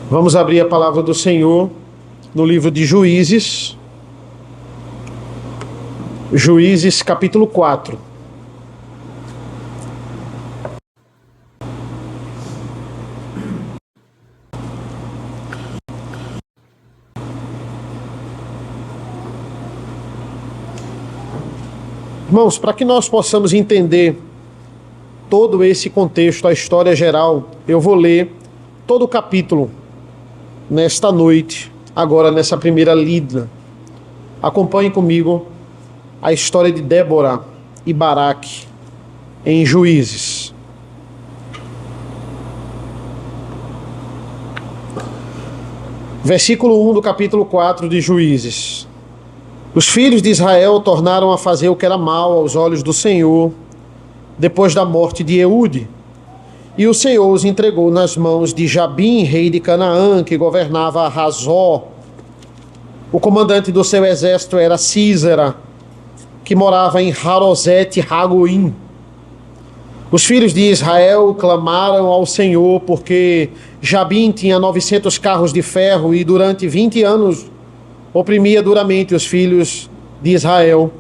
Vamos abrir a palavra do Senhor no livro de Juízes. Juízes, capítulo 4. Irmãos, para que nós possamos entender todo esse contexto, a história geral, eu vou ler todo o capítulo nesta noite, agora nessa primeira lida. Acompanhe comigo a história de Débora e Baraque em Juízes. Versículo 1 do capítulo 4 de Juízes. Os filhos de Israel tornaram a fazer o que era mal aos olhos do Senhor, depois da morte de Eude. E o Senhor os entregou nas mãos de Jabim, rei de Canaã, que governava Hazor. O comandante do seu exército era Sísera, que morava em Harosete-Hagoim. Os filhos de Israel clamaram ao Senhor, porque Jabim tinha 900 carros de ferro e durante 20 anos oprimia duramente os filhos de Israel.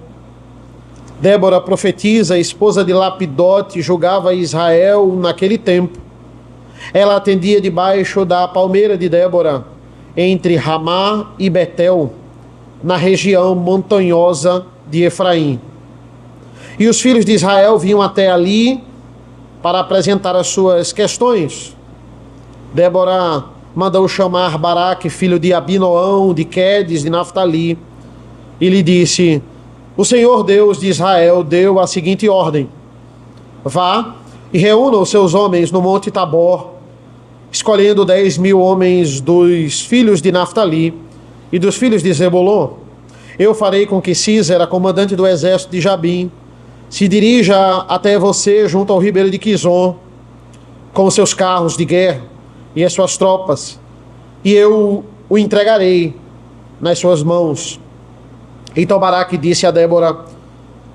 Débora, profetisa, esposa de Lapidote, julgava Israel naquele tempo. Ela atendia debaixo da palmeira de Débora, entre Ramá e Betel, na região montanhosa de Efraim. E os filhos de Israel vinham até ali para apresentar as suas questões. Débora mandou chamar Baraque, filho de Abinoão, de Quedes, de Naftali, e lhe disse: o Senhor Deus de Israel deu a seguinte ordem: vá e reúna os seus homens no monte Tabor, escolhendo 10.000 homens dos filhos de Naftali e dos filhos de Zebulon. Eu farei com que Sísera, comandante do exército de Jabim, se dirija até você junto ao ribeiro de Quizon, com os seus carros de guerra e as suas tropas, e eu o entregarei nas suas mãos. Então Baraque disse a Débora: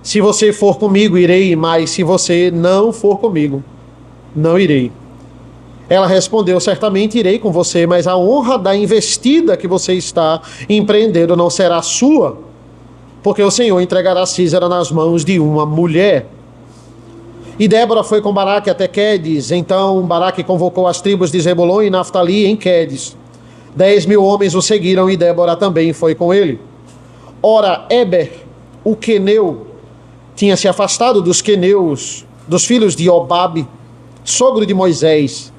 se você for comigo, irei, mas se você não for comigo, não irei. Ela respondeu: certamente irei com você, mas a honra da investida que você está empreendendo não será sua, porque o Senhor entregará Sísera nas mãos de uma mulher. E Débora foi com Baraque até Quedes. Então Baraque convocou as tribos de Zebulon e Naftali em Quedes. 10.000 homens o seguiram e Débora também foi com ele. Ora, Éber, o queneu, tinha se afastado dos queneus, dos filhos de Obabe, sogro de Moisés,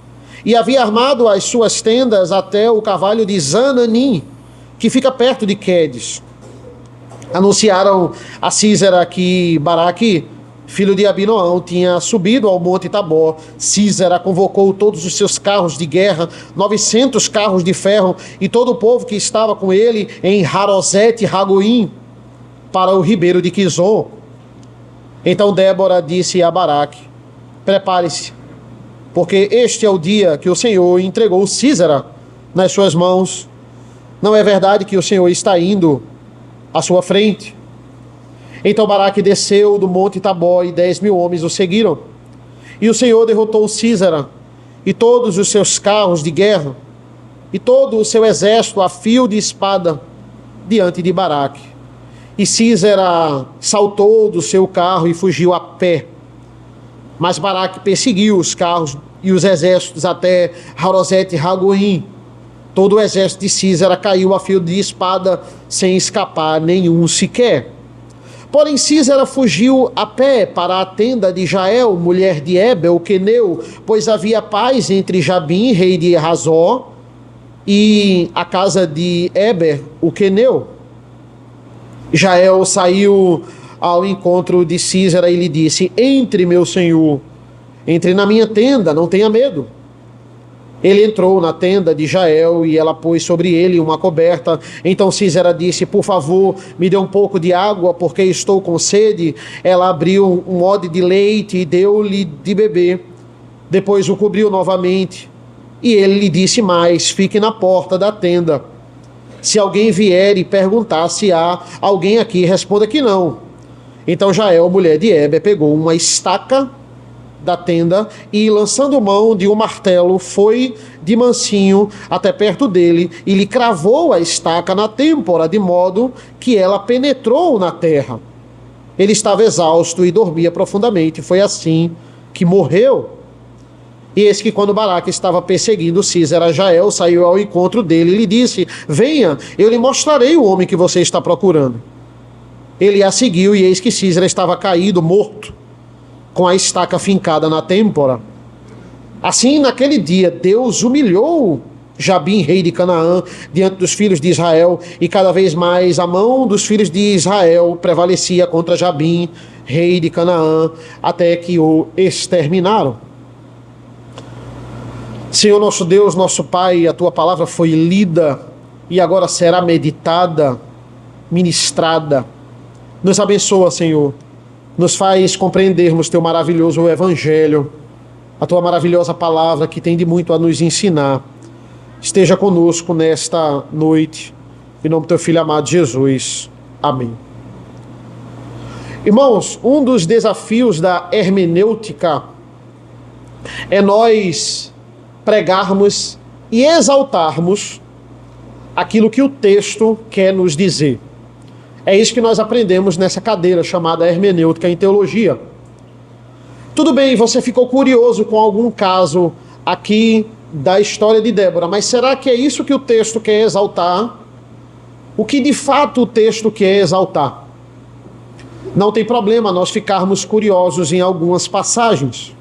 e havia armado as suas tendas até o carvalho de Zananim, que fica perto de Quedes. Anunciaram a Sísera que Baraque, filho de Abinoão, tinha subido ao monte Tabor. Sísera convocou todos os seus carros de guerra, 900 carros de ferro, e todo o povo que estava com ele em Harosete-Hagoim, para o ribeiro de Quizon. Então Débora disse a Baraque: prepare-se, porque este é o dia que o Senhor entregou Sísera nas suas mãos. Não é verdade que o Senhor está indo à sua frente? Então Baraque desceu do monte Tabor e 10.000 homens o seguiram. E o Senhor derrotou Sísera e todos os seus carros de guerra e todo o seu exército a fio de espada diante de Baraque. E Sísera saltou do seu carro e fugiu a pé. Mas Baraque perseguiu os carros e os exércitos até Harosete-Hagoim. Todo o exército de Sísera caiu a fio de espada, sem escapar nenhum sequer. Porém Sísera fugiu a pé para a tenda de Jael, mulher de Éber, o queneu, pois havia paz entre Jabim, rei de Hazor, e a casa de Éber, o queneu. Jael saiu ao encontro de Sísera e lhe disse: entre, meu senhor, entre na minha tenda, não tenha medo. Ele entrou na tenda de Jael e ela pôs sobre ele uma coberta. Então Sísera disse: por favor, me dê um pouco de água, porque estou com sede. Ela abriu um odre de leite e deu-lhe de beber. Depois o cobriu novamente. E ele lhe disse mais: fique na porta da tenda. Se alguém vier e perguntar se há alguém aqui, responda que não. Então Jael, mulher de Éber, pegou uma estaca da tenda e, lançando mão de um martelo, foi de mansinho até perto dele e lhe cravou a estaca na têmpora, de modo que ela penetrou na terra. Ele estava exausto e dormia profundamente. Foi assim que morreu. E eis que quando Baraque estava perseguindo Sísera, Jael saiu ao encontro dele e lhe disse: venha, eu lhe mostrarei o homem que você está procurando. Ele a seguiu e eis que Sísera estava caído, morto, com a estaca fincada na têmpora. Assim, naquele dia, Deus humilhou Jabim, rei de Canaã, diante dos filhos de Israel, e cada vez mais a mão dos filhos de Israel prevalecia contra Jabim, rei de Canaã, até que o exterminaram. Senhor nosso Deus, nosso Pai, a Tua palavra foi lida e agora será meditada, ministrada. Nos abençoa, Senhor. Nos faz compreendermos Teu maravilhoso Evangelho, a Tua maravilhosa palavra que tem de muito a nos ensinar. Esteja conosco nesta noite, em nome do Teu Filho amado Jesus. Amém. Irmãos, um dos desafios da hermenêutica é nós pregarmos e exaltarmos aquilo que o texto quer nos dizer. É isso que nós aprendemos nessa cadeira chamada hermenêutica em teologia. Tudo bem, você ficou curioso com algum caso aqui da história de Débora, mas será que é isso que o texto quer exaltar? O que de fato o texto quer exaltar? Não tem problema nós ficarmos curiosos em algumas passagens.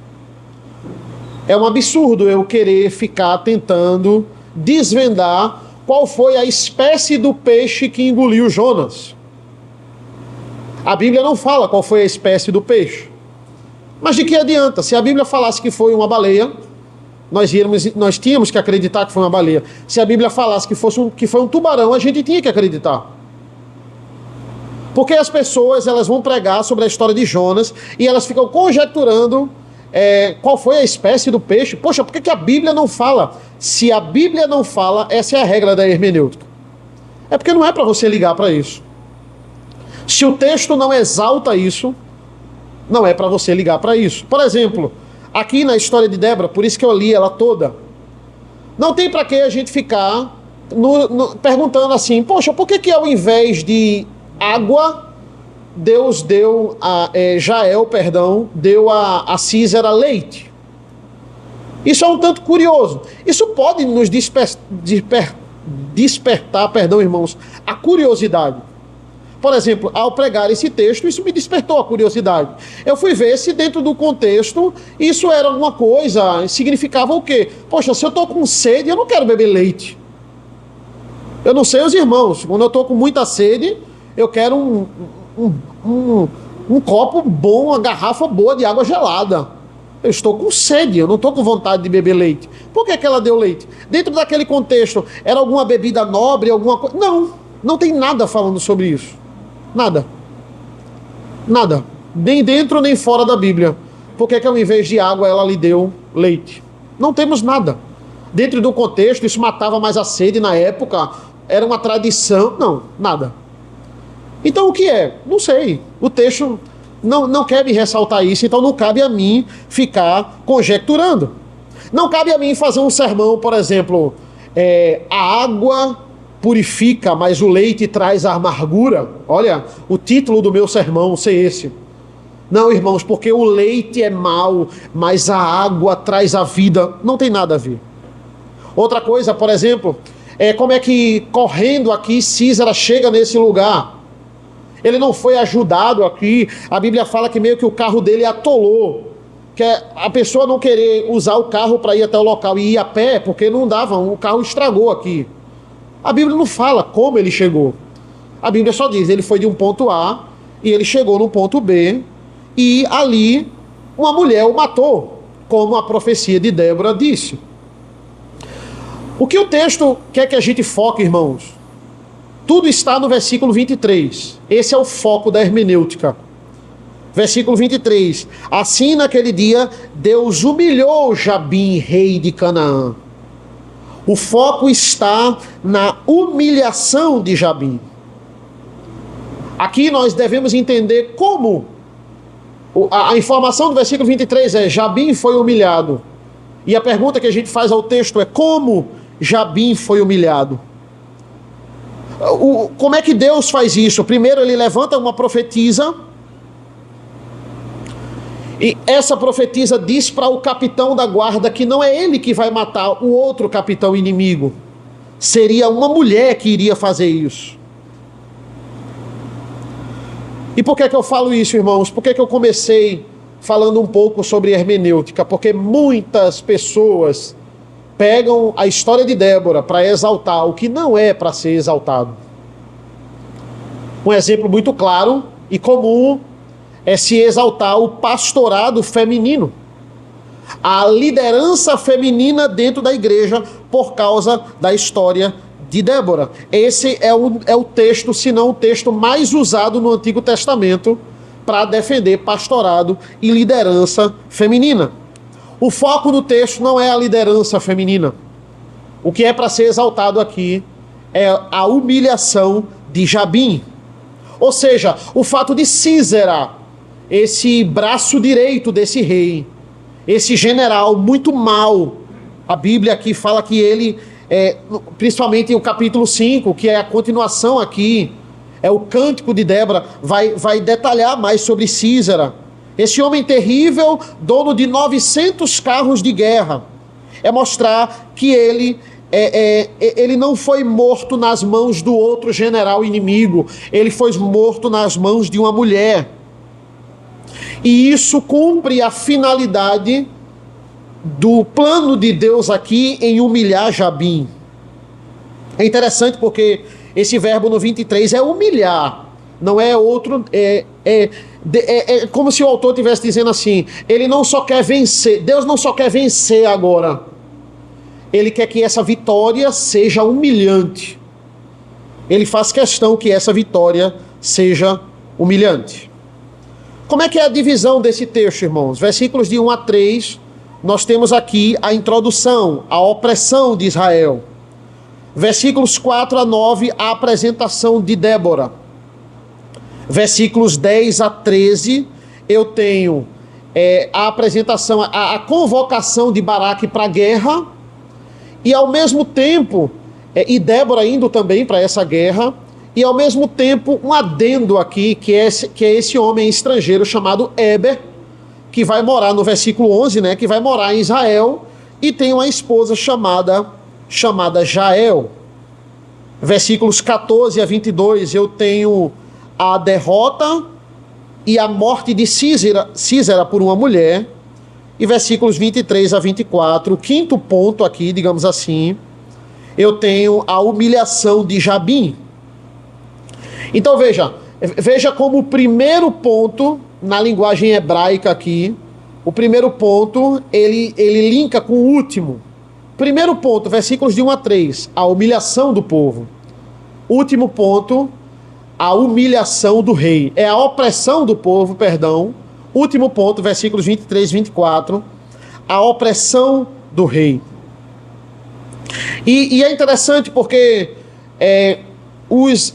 É um absurdo eu querer ficar tentando desvendar qual foi a espécie do peixe que engoliu Jonas. A Bíblia não fala qual foi a espécie do peixe. Mas de que adianta? Se a Bíblia falasse que foi uma baleia, nós tínhamos que acreditar que foi uma baleia. Se a Bíblia falasse que foi um tubarão, a gente tinha que acreditar. Porque as pessoas elas vão pregar sobre a história de Jonas e elas ficam conjecturando qual foi a espécie do peixe. Poxa, por que a Bíblia não fala? Se a Bíblia não fala, essa é a regra da hermenêutica. É porque não é para você ligar para isso. Se o texto não exalta isso, não é para você ligar para isso. Por exemplo, aqui na história de Débora, por isso que eu li ela toda, não tem para que a gente ficar perguntando assim, poxa, por que ao invés de água, Deus deu Jael deu a Sísera leite? Isso é um tanto curioso. Isso pode nos despertar, irmãos, a curiosidade. Por exemplo, ao pregar esse texto, isso me despertou a curiosidade. Eu fui ver se dentro do contexto isso era alguma coisa, significava o quê? Poxa, se eu estou com sede, eu não quero beber leite. Eu não sei os irmãos, quando eu estou com muita sede, eu quero um copo bom, uma garrafa boa de água gelada. Eu estou com sede, eu não estou com vontade de beber leite. Por que ela deu leite? Dentro daquele contexto, era alguma bebida nobre, alguma coisa? Não tem nada falando sobre isso. Nada. Nem dentro nem fora da Bíblia. Por que ao invés de água ela lhe deu leite? Não temos nada. Dentro do contexto, isso matava mais a sede na época, era uma tradição. Não, nada. Então o que é? Não sei. O texto não quer me ressaltar isso, então não cabe a mim ficar conjecturando. Não cabe a mim fazer um sermão, por exemplo, a água purifica, mas o leite traz a amargura. Olha, o título do meu sermão ser esse. Não, irmãos, porque o leite é mau, mas a água traz a vida. Não tem nada a ver. Outra coisa, por exemplo, como é que correndo aqui Sísera chega nesse lugar? Ele não foi ajudado aqui. A Bíblia fala que meio que o carro dele atolou. Que a pessoa não querer usar o carro para ir até o local e ir a pé, porque não dava, o carro estragou aqui. A Bíblia não fala como ele chegou. A Bíblia só diz, ele foi de um ponto A e ele chegou no ponto B e ali uma mulher o matou, como a profecia de Débora disse. O que o texto quer que a gente foque, irmãos? Tudo está no versículo 23. Esse é o foco da hermenêutica. Versículo 23. Assim naquele dia, Deus humilhou Jabim, rei de Canaã. O foco está na humilhação de Jabim. Aqui nós devemos entender como A informação do versículo 23 é: Jabim foi humilhado. E a pergunta que a gente faz ao texto é: como Jabim foi humilhado? Como é que Deus faz isso? Primeiro ele levanta uma profetisa, e essa profetisa diz para o capitão da guarda que não é ele que vai matar o outro capitão inimigo. Seria uma mulher que iria fazer isso. E por que eu falo isso, irmãos? Por que eu comecei falando um pouco sobre hermenêutica? Porque muitas pessoas pegam a história de Débora para exaltar o que não é para ser exaltado. Um exemplo muito claro e comum é se exaltar o pastorado feminino, a liderança feminina dentro da igreja por causa da história de Débora. Esse é o texto, se não o texto mais usado no Antigo Testamento para defender pastorado e liderança feminina. O foco do texto não é a liderança feminina. O que é para ser exaltado aqui é a humilhação de Jabim. Ou seja, o fato de Sísera, esse braço direito desse rei, esse general muito mau, a Bíblia aqui fala que ele, principalmente o capítulo 5, que é a continuação aqui, é o cântico de Débora, vai detalhar mais sobre Sísera. Esse homem terrível, dono de 900 carros de guerra, é mostrar que ele não foi morto nas mãos do outro general inimigo, ele foi morto nas mãos de uma mulher. E isso cumpre a finalidade do plano de Deus aqui em humilhar Jabim. É interessante porque esse verbo no 23 é humilhar, não é outro. É como se o autor estivesse dizendo assim: ele não só quer vencer, Deus não só quer vencer agora, ele quer que essa vitória seja humilhante. Ele faz questão que essa vitória seja humilhante. Como é que é a divisão desse texto, irmãos? Versículos de 1 a 3, nós temos aqui a introdução, a opressão de Israel. Versículos 4 a 9, a apresentação de Débora. Versículos 10 a 13, eu tenho a apresentação, a convocação de Baraque para a guerra, e ao mesmo tempo, e Débora indo também para essa guerra, e ao mesmo tempo um adendo aqui, que é esse homem estrangeiro chamado Eber, que vai morar no versículo 11, né, que vai morar em Israel, e tem uma esposa chamada Jael. Versículos 14 a 22, eu tenho a derrota e a morte de Sísera por uma mulher. E versículos 23 a 24, o quinto ponto aqui, digamos assim, eu tenho a humilhação de Jabim. Então veja como o primeiro ponto, na linguagem hebraica aqui, o primeiro ponto, ele linka com o último. Primeiro ponto, versículos de 1 a 3, a humilhação do povo. Último ponto, a humilhação do rei. É a opressão do povo, perdão. Último ponto, versículos 23 e 24, a opressão do rei. E é interessante porque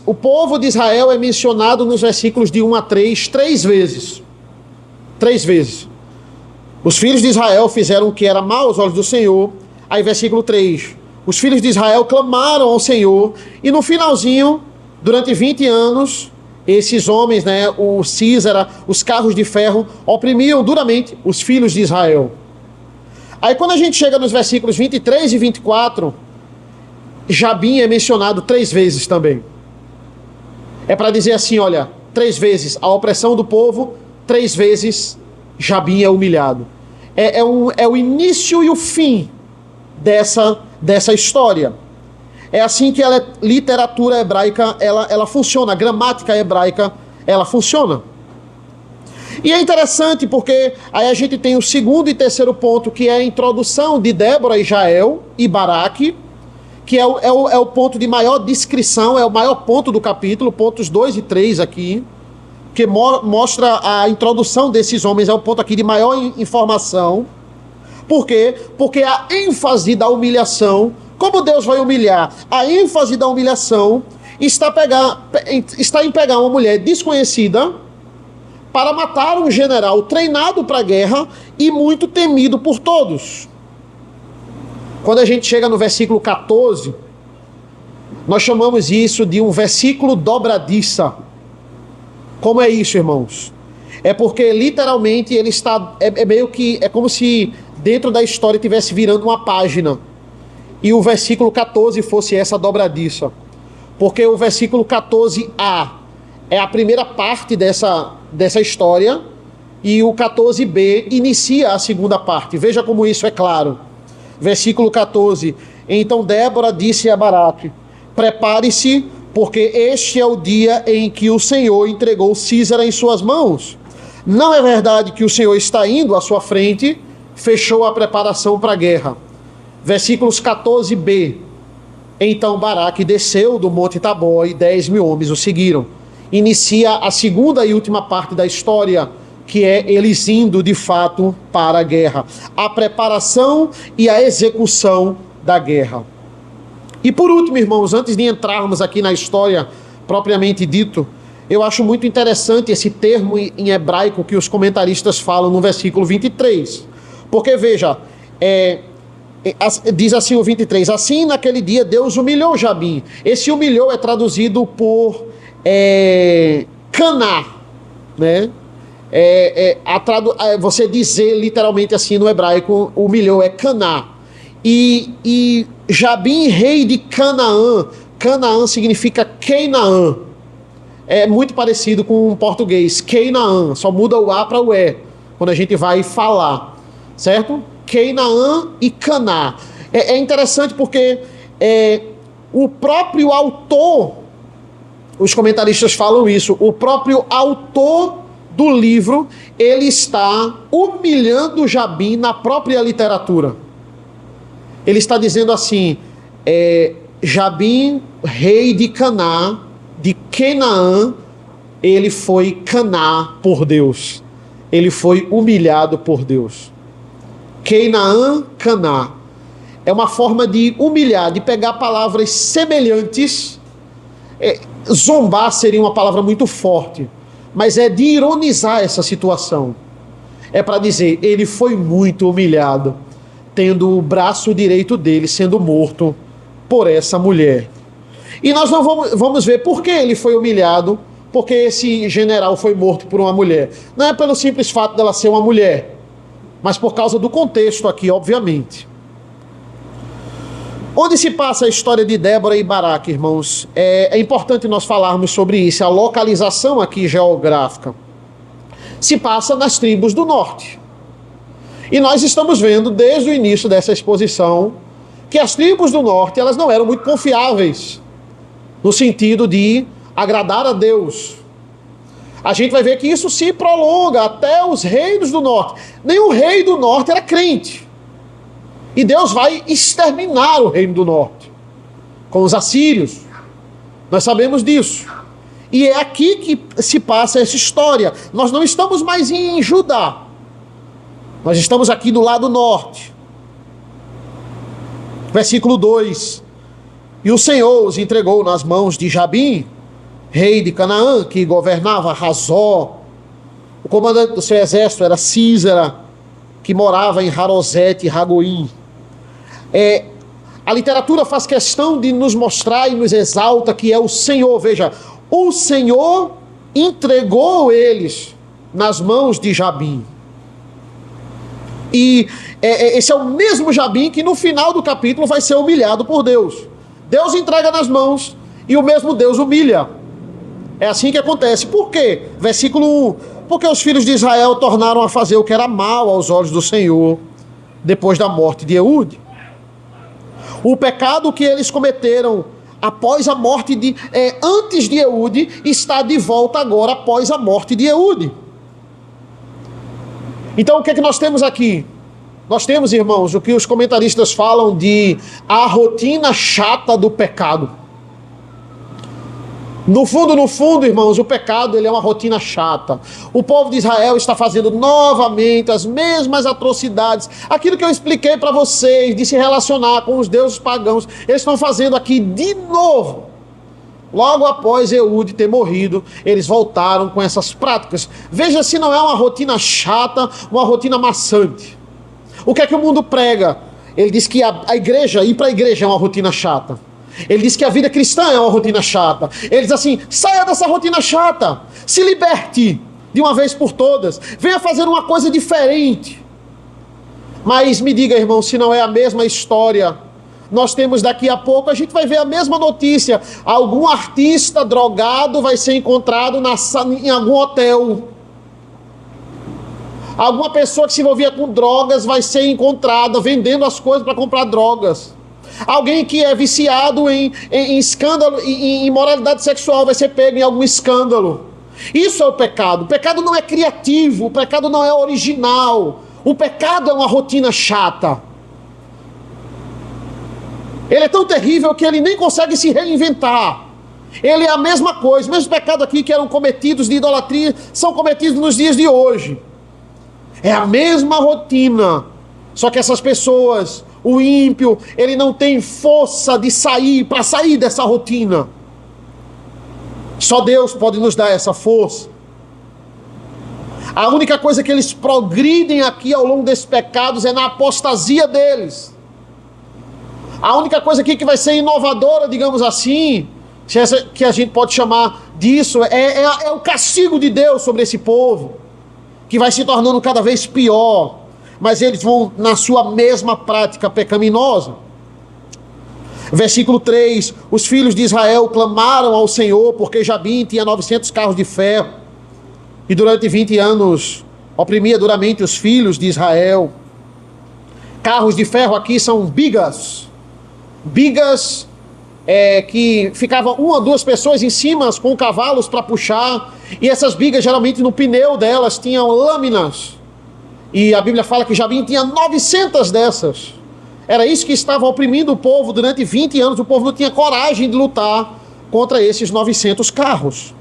o povo de Israel é mencionado nos versículos de 1 a 3, três vezes. Os filhos de Israel fizeram o que era mal aos olhos do Senhor. Aí versículo 3, os filhos de Israel clamaram ao Senhor. E no finalzinho, durante 20 anos, esses homens, né, o Sísera, os carros de ferro, oprimiam duramente os filhos de Israel. Aí quando a gente chega nos versículos 23 e 24, Jabim é mencionado 3 vezes também. É para dizer assim, olha, 3 vezes a opressão do povo, 3 vezes Jabim é humilhado. É o início e o fim dessa história. É assim que a literatura hebraica ela funciona, a gramática hebraica ela funciona. E é interessante porque aí a gente tem o segundo e terceiro ponto, que é a introdução de Débora e Jael e Baraque, que é o ponto de maior descrição, é o maior ponto do capítulo, pontos 2 e 3 aqui, que mostra a introdução desses homens, é o ponto aqui de maior informação. Por quê? Porque a ênfase da humilhação, como Deus vai humilhar? A ênfase da humilhação está em pegar uma mulher desconhecida para matar um general treinado para a guerra e muito temido por todos. Quando a gente chega no versículo 14, nós chamamos isso de um versículo dobradiça. Como é isso, irmãos? É porque literalmente ele está, meio que, é como se dentro da história estivesse virando uma página e o versículo 14 fosse essa dobradiça. Porque o versículo 14a é a primeira parte dessa história e o 14b inicia a segunda parte. Veja como isso é claro. Versículo 14. Então Débora disse a Baraque: prepare-se, porque este é o dia em que o Senhor entregou Sísera em suas mãos. Não é verdade que o Senhor está indo à sua frente? Fechou a preparação para a guerra. Versículos 14b. Então Baraque desceu do monte Tabor e 10.000 homens o seguiram. Inicia a segunda e última parte da história, que é eles indo de fato para a guerra. A preparação e a execução da guerra. E por último, irmãos, antes de entrarmos aqui na história propriamente dito, eu acho muito interessante esse termo em hebraico que os comentaristas falam no versículo 23. Porque veja, diz assim o 23, assim naquele dia Deus humilhou Jabim. Esse humilhou é traduzido por caná, né? Você dizer literalmente assim no hebraico, humilhou é caná. E Jabim, rei de Canaã, Canaã significa Queinaã. É muito parecido com o português, Queinaã, só muda o A para o E, quando a gente vai falar, certo? Queinaã e Caná. É interessante porque o próprio autor, os comentaristas falam isso, o próprio autor do livro, ele está humilhando Jabim na própria literatura. Ele está dizendo assim, Jabim, rei de Caná, de Quenaã, ele foi Caná por Deus. Ele foi humilhado por Deus. Quenaã, Caná. É uma forma de humilhar, de pegar palavras semelhantes. Zombar seria uma palavra muito forte, mas é de ironizar essa situação. É para dizer, ele foi muito humilhado, tendo o braço direito dele sendo morto por essa mulher. E nós não vamos ver por que ele foi humilhado, porque esse general foi morto por uma mulher. Não é pelo simples fato dela ser uma mulher, mas por causa do contexto aqui, obviamente. Onde se passa a história de Débora e Baraque, irmãos? É importante nós falarmos sobre isso, a localização aqui geográfica. Se passa nas tribos do norte. E nós estamos vendo, desde o início dessa exposição, que as tribos do norte, elas não eram muito confiáveis, no sentido de agradar a Deus. A gente vai ver que isso se prolonga até os reinos do norte. Nenhum rei do norte era crente. E Deus vai exterminar o reino do norte, com os assírios. Nós sabemos disso. E é aqui que se passa essa história. Nós não estamos mais em Judá. Nós estamos aqui do lado norte. Versículo 2. E o Senhor os entregou nas mãos de Jabim, rei de Canaã, que governava Razó. O comandante do seu exército era Sísera, que morava em Harosete e Ragoim. A literatura faz questão de nos mostrar e nos exalta que é o Senhor. Veja, o Senhor entregou eles nas mãos de Jabim. E esse é o mesmo Jabim que no final do capítulo vai ser humilhado por Deus. Deus entrega nas mãos e o mesmo Deus humilha. É assim que acontece. Por quê? Versículo 1. Porque os filhos de Israel tornaram a fazer o que era mal aos olhos do Senhor, depois da morte de Eude. O pecado que eles cometeram após a morte antes de Eude, está de volta agora após a morte de Eude. Então o que é que nós temos aqui? Nós temos, irmãos, o que os comentaristas falam de a rotina chata do pecado. No fundo, irmãos, o pecado ele é uma rotina chata. O povo de Israel está fazendo novamente as mesmas atrocidades. Aquilo que eu expliquei para vocês, de se relacionar com os deuses pagãos, eles estão fazendo aqui de novo. Logo após Eude ter morrido, eles voltaram com essas práticas. Veja se não é uma rotina chata, uma rotina maçante. O que é que o mundo prega? Ele diz que a igreja, ir para a igreja é uma rotina chata. Ele diz que a vida cristã é uma rotina chata. Ele diz assim, saia dessa rotina chata, se liberte de uma vez por todas, venha fazer uma coisa diferente. Mas me diga, irmão, se não é a mesma história. Nós temos daqui a pouco, a gente vai ver a mesma notícia. Algum artista drogado vai ser encontrado em algum hotel. Alguma pessoa que se envolvia com drogas vai ser encontrada vendendo as coisas para comprar drogas. Alguém que é viciado em escândalo, em imoralidade sexual vai ser pego em algum escândalo. Isso é o pecado. O pecado não é criativo, o pecado não é original. O pecado é uma rotina chata. Ele é tão terrível que ele nem consegue se reinventar. Ele é a mesma coisa. Os mesmos pecados aqui que eram cometidos de idolatria são cometidos nos dias de hoje. É a mesma rotina. Só que essas pessoas, o ímpio, ele não tem força de para sair dessa rotina. Só Deus pode nos dar essa força. A única coisa que eles progridem aqui ao longo desses pecados é na apostasia deles. A única coisa aqui que vai ser inovadora, digamos assim, que a gente pode chamar disso, é o castigo de Deus sobre esse povo, que vai se tornando cada vez pior, mas eles vão na sua mesma prática pecaminosa. Versículo 3, os filhos de Israel clamaram ao Senhor, porque Jabim tinha 900 carros de ferro, e durante 20 anos oprimia duramente os filhos de Israel. Carros de ferro aqui são bigas que ficavam uma ou duas pessoas em cima com cavalos para puxar, e essas bigas geralmente no pneu delas tinham lâminas, e a Bíblia fala que Jabim tinha 900 dessas. Era isso que estava oprimindo o povo durante 20 anos. O povo não tinha coragem de lutar contra esses 900 carros.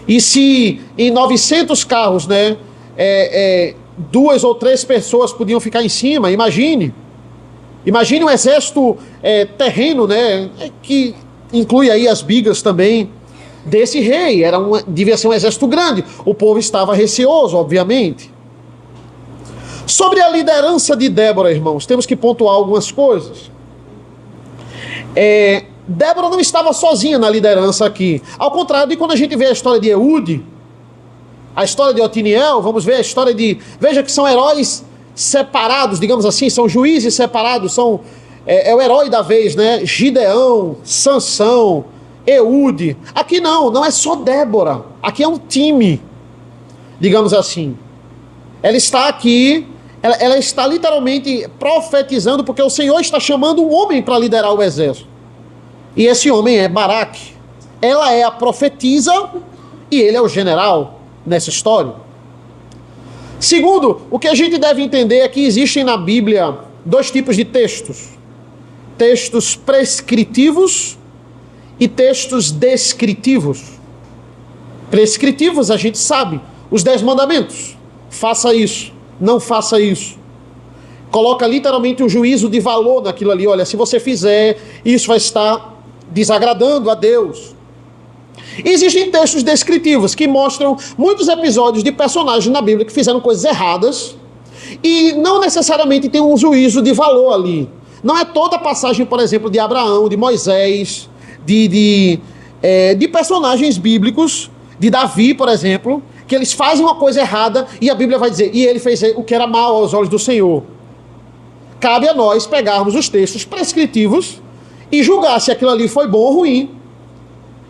E se em 900 carros, né, 2 ou 3 pessoas podiam ficar em cima, imagine um exército terreno, né, que inclui aí as bigas também desse rei. Devia ser um exército grande. O povo estava receoso, obviamente. Sobre a liderança de Débora, irmãos, temos que pontuar algumas coisas. Débora não estava sozinha na liderança aqui. Ao contrário de quando a gente vê a história de Eude, a história de Otiniel, vamos ver a história de... Veja que são heróis separados, digamos assim, são juízes separados, é o herói da vez, né? Gideão, Sansão, Eude. Aqui não é só Débora. Aqui é um time, digamos assim. Ela está aqui, ela está literalmente profetizando, porque o Senhor está chamando um homem para liderar o exército. E esse homem é Baraque. Ela é a profetisa e ele é o general nessa história. Segundo, o que a gente deve entender é que existem na Bíblia 2 tipos de textos. Textos prescritivos e textos descritivos. Prescritivos a gente sabe, os 10 mandamentos. Faça isso, não faça isso. Coloca literalmente um juízo de valor naquilo ali. Olha, se você fizer, isso vai estar desagradando a Deus. Existem textos descritivos que mostram muitos episódios de personagens na Bíblia que fizeram coisas erradas e não necessariamente tem um juízo de valor ali. Não é toda a passagem, por exemplo, de Abraão, de Moisés, de personagens bíblicos, de Davi, por exemplo, que eles fazem uma coisa errada e a Bíblia vai dizer, e ele fez o que era mal aos olhos do Senhor. Cabe a nós pegarmos os textos prescritivos e julgar se aquilo ali foi bom ou ruim.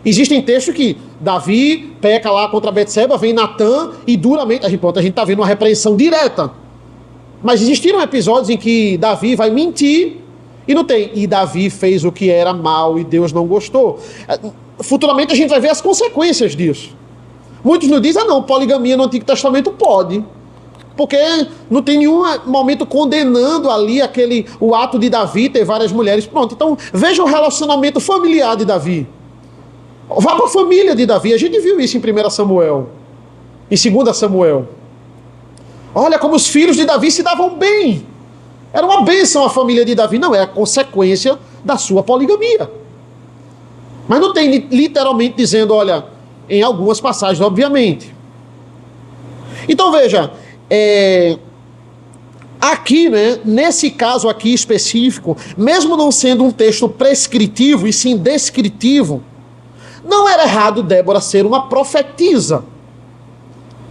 Existem textos que Davi peca lá contra Betseba, vem Natã e duramente... A gente está vendo uma repreensão direta. Mas existiram episódios em que Davi vai mentir e não tem. E Davi fez o que era mal e Deus não gostou. Futuramente a gente vai ver as consequências disso. Muitos nos dizem, não, poligamia no Antigo Testamento pode. Porque não tem nenhum momento condenando ali o ato de Davi ter várias mulheres. Pronto, então veja o relacionamento familiar de Davi. Vá para a família de Davi. A gente viu isso em 1 Samuel. Em 2 Samuel. Olha como os filhos de Davi se davam bem. Era uma bênção a família de Davi. Não, é a consequência da sua poligamia. Mas não tem literalmente dizendo, olha, em algumas passagens, obviamente. Então veja, aqui, né, nesse caso aqui específico, mesmo não sendo um texto prescritivo e sim descritivo, não era errado Débora ser uma profetisa.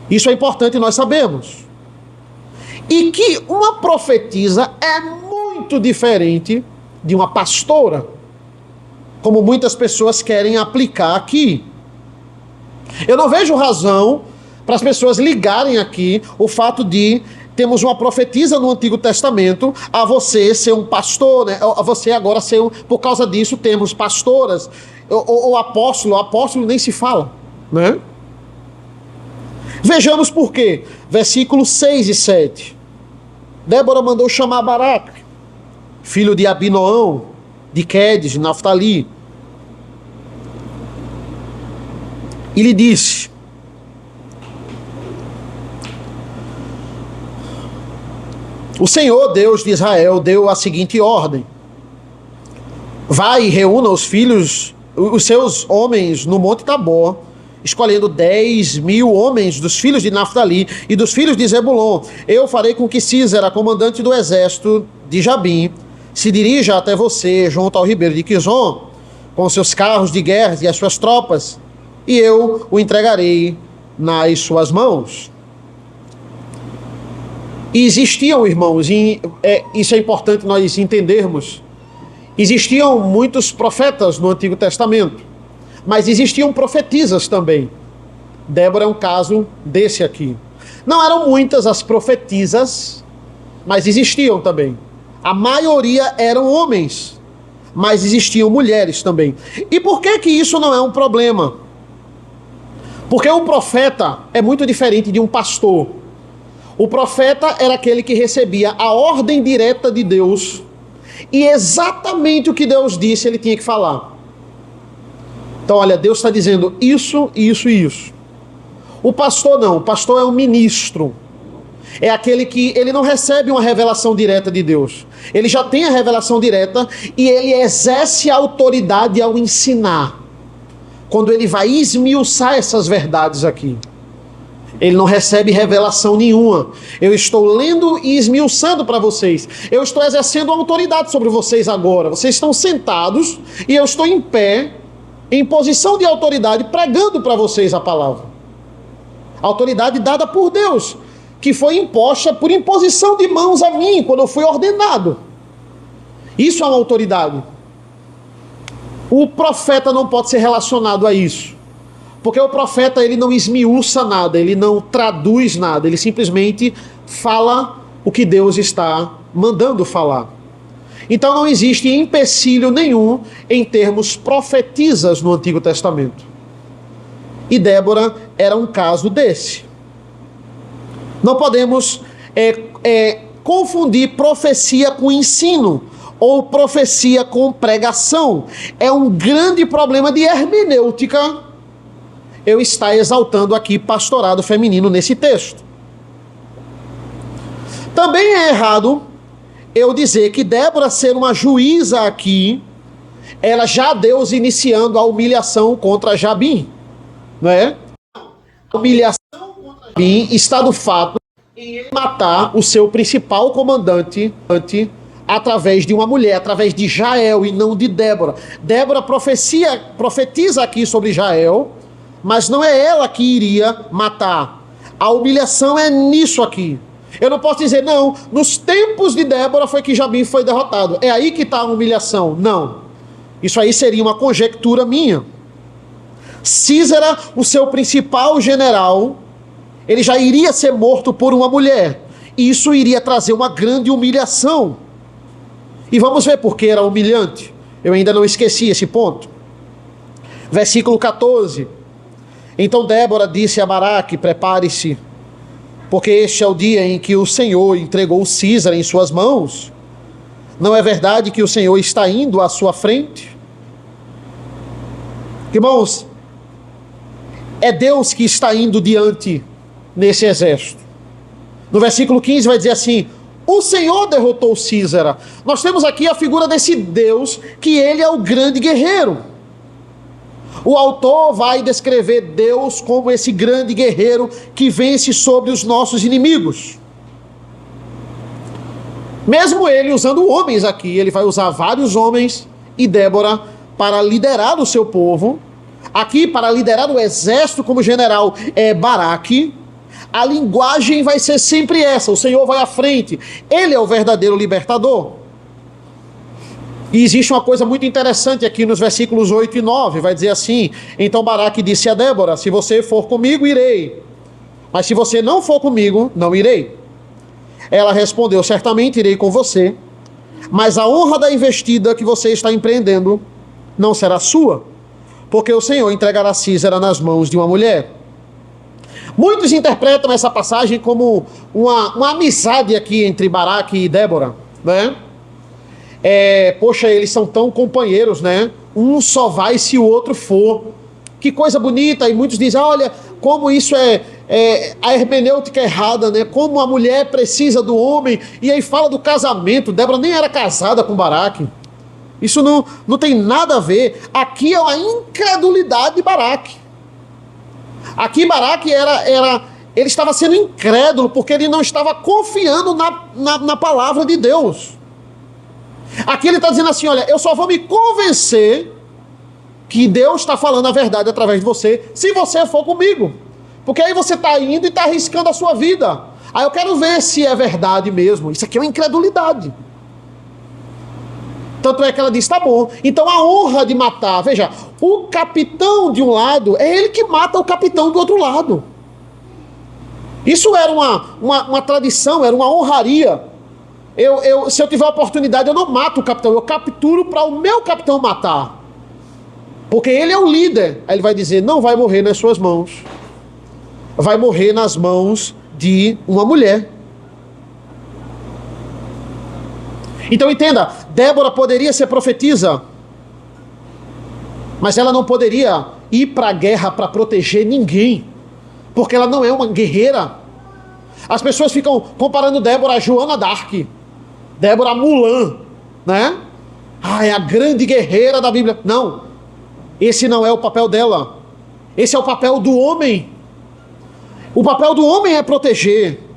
Isso é importante nós sabemos. E que uma profetisa é muito diferente de uma pastora, como muitas pessoas querem aplicar aqui. Eu não vejo razão para as pessoas ligarem aqui o fato de temos uma profetisa no Antigo Testamento, a você ser um pastor, né? A você agora ser por causa disso temos pastoras, ou apóstolo nem se fala, né? Vejamos por quê. Versículos 6 e 7. Débora mandou chamar Baraque, filho de Abinoão, de Quedes, de Naftali, e lhe disse: o Senhor Deus de Israel deu a seguinte ordem: vai e reúna os filhos, os seus homens no Monte Tabor, escolhendo 10.000 homens dos filhos de Naftali e dos filhos de Zebulon. Eu farei com que Císera, comandante do exército de Jabim, se dirija até você, junto ao ribeiro de Quizon, com seus carros de guerra e as suas tropas, e eu o entregarei nas suas mãos. E existiam, irmãos, isso é importante nós entendermos, existiam muitos profetas no Antigo Testamento, mas existiam profetisas também. Débora é um caso desse aqui. Não eram muitas as profetisas, mas existiam também. A maioria eram homens, mas existiam mulheres também. E por que que isso não é um problema? Porque um profeta é muito diferente de um pastor. O profeta era aquele que recebia a ordem direta de Deus e exatamente o que Deus disse ele tinha que falar. Então, olha, Deus está dizendo isso, isso e isso. O pastor não, o pastor é um ministro. É aquele que ele não recebe uma revelação direta de Deus. Ele já tem a revelação direta e ele exerce a autoridade ao ensinar. Quando ele vai esmiuçar essas verdades aqui. Ele não recebe revelação nenhuma. Eu estou lendo e esmiuçando para vocês. Eu estou exercendo autoridade sobre vocês agora. Vocês estão sentados e eu estou em pé, em posição de autoridade, pregando para vocês a palavra. Autoridade dada por Deus, que foi imposta por imposição de mãos a mim, quando eu fui ordenado. Isso é uma autoridade. O profeta não pode ser relacionado a isso. Porque o profeta, ele não esmiuça nada, ele não traduz nada, ele simplesmente fala o que Deus está mandando falar. Então não existe empecilho nenhum em termos profetisas no Antigo Testamento. E Débora era um caso desse. Não podemos confundir profecia com ensino, ou profecia com pregação. É um grande problema de hermenêutica eu estar exaltando aqui pastorado feminino nesse texto. Também é errado eu dizer que Débora ser uma juíza aqui, ela já Deus iniciando a humilhação contra Jabim, não é? A humilhação contra Jabim está do fato em ele matar o seu principal comandante através de uma mulher, através de Jael e não de Débora. Débora profetiza aqui sobre Jael, mas não é ela que iria matar. A humilhação é nisso aqui. Eu não posso dizer, não, nos tempos de Débora foi que Jabim foi derrotado. É aí que está a humilhação. Não. Isso aí seria uma conjectura minha. Císera, o seu principal general, ele já iria ser morto por uma mulher. E isso iria trazer uma grande humilhação. E vamos ver por que era humilhante. Eu ainda não esqueci esse ponto. Versículo 14. Então Débora disse a Baraque: prepare-se, porque este é o dia em que o Senhor entregou Císara em suas mãos. Não é verdade que o Senhor está indo à sua frente? Irmãos, é Deus que está indo diante nesse exército. No versículo 15 vai dizer assim: o Senhor derrotou Císara. Nós temos aqui a figura desse Deus, que ele é o grande guerreiro. O autor vai descrever Deus como esse grande guerreiro que vence sobre os nossos inimigos. Mesmo ele usando homens aqui, ele vai usar vários homens e Débora para liderar o seu povo. Aqui, para liderar o exército como general, é Baraque. A linguagem vai ser sempre essa: o Senhor vai à frente, ele é o verdadeiro libertador. E existe uma coisa muito interessante aqui nos versículos 8 e 9, vai dizer assim: então Baraque disse a Débora: se você for comigo, irei, mas se você não for comigo, não irei. Ela respondeu: certamente irei com você, mas a honra da investida que você está empreendendo não será sua, porque o Senhor entregará Sísera nas mãos de uma mulher. Muitos interpretam essa passagem como uma amizade aqui entre Baraque e Débora, né? Poxa, eles são tão companheiros, né? Um só vai se o outro for. Que coisa bonita. E muitos dizem: olha, como isso é a hermenêutica errada, né? Como a mulher precisa do homem. E aí fala do casamento. Débora nem era casada com Baraque. Isso não tem nada a ver. Aqui é uma incredulidade de Baraque. Aqui Baraque ele estava sendo incrédulo porque ele não estava confiando na palavra de Deus. Aqui ele está dizendo assim: olha, eu só vou me convencer que Deus está falando a verdade através de você se você for comigo. Porque aí você está indo e está arriscando a sua vida. Aí eu quero ver se é verdade mesmo. Isso aqui é uma incredulidade. Tanto é que ela diz: tá bom. Então a honra de matar, veja, o capitão de um lado é ele que mata o capitão do outro lado. Isso era uma tradição, era uma honraria. Se eu tiver a oportunidade, eu não mato o capitão, eu capturo para o meu capitão matar. Porque ele é o líder. Aí ele vai dizer: não vai morrer nas suas mãos. Vai morrer nas mãos de uma mulher. Então entenda, Débora poderia ser profetisa, mas ela não poderia ir para a guerra para proteger ninguém, porque ela não é uma guerreira. As pessoas ficam comparando Débora a Joana d'Arc, Débora a Mulan, né? É a grande guerreira da Bíblia. Não, esse não é o papel dela. Esse é o papel do homem. O papel do homem é proteger.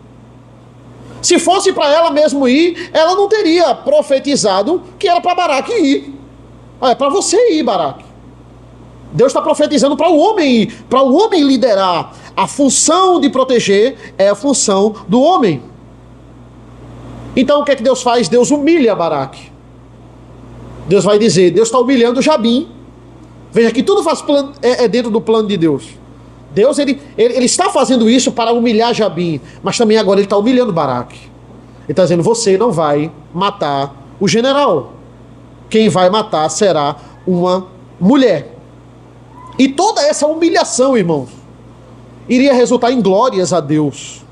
Se fosse para ela mesmo ir, ela não teria profetizado que era para Baraque ir. É para você ir, Baraque. Deus está profetizando para o homem ir, para o homem liderar. A função de proteger é a função do homem. Então o que é que Deus faz? Deus humilha Baraque. Deus vai dizer: Deus está humilhando Jabim. Veja que tudo é dentro do plano de Deus. Deus ele está fazendo isso para humilhar Jabim, mas também agora ele está humilhando Baraque. Ele está dizendo: você não vai matar o general. Quem vai matar será uma mulher. E toda essa humilhação, irmãos, iria resultar em glórias a Deus.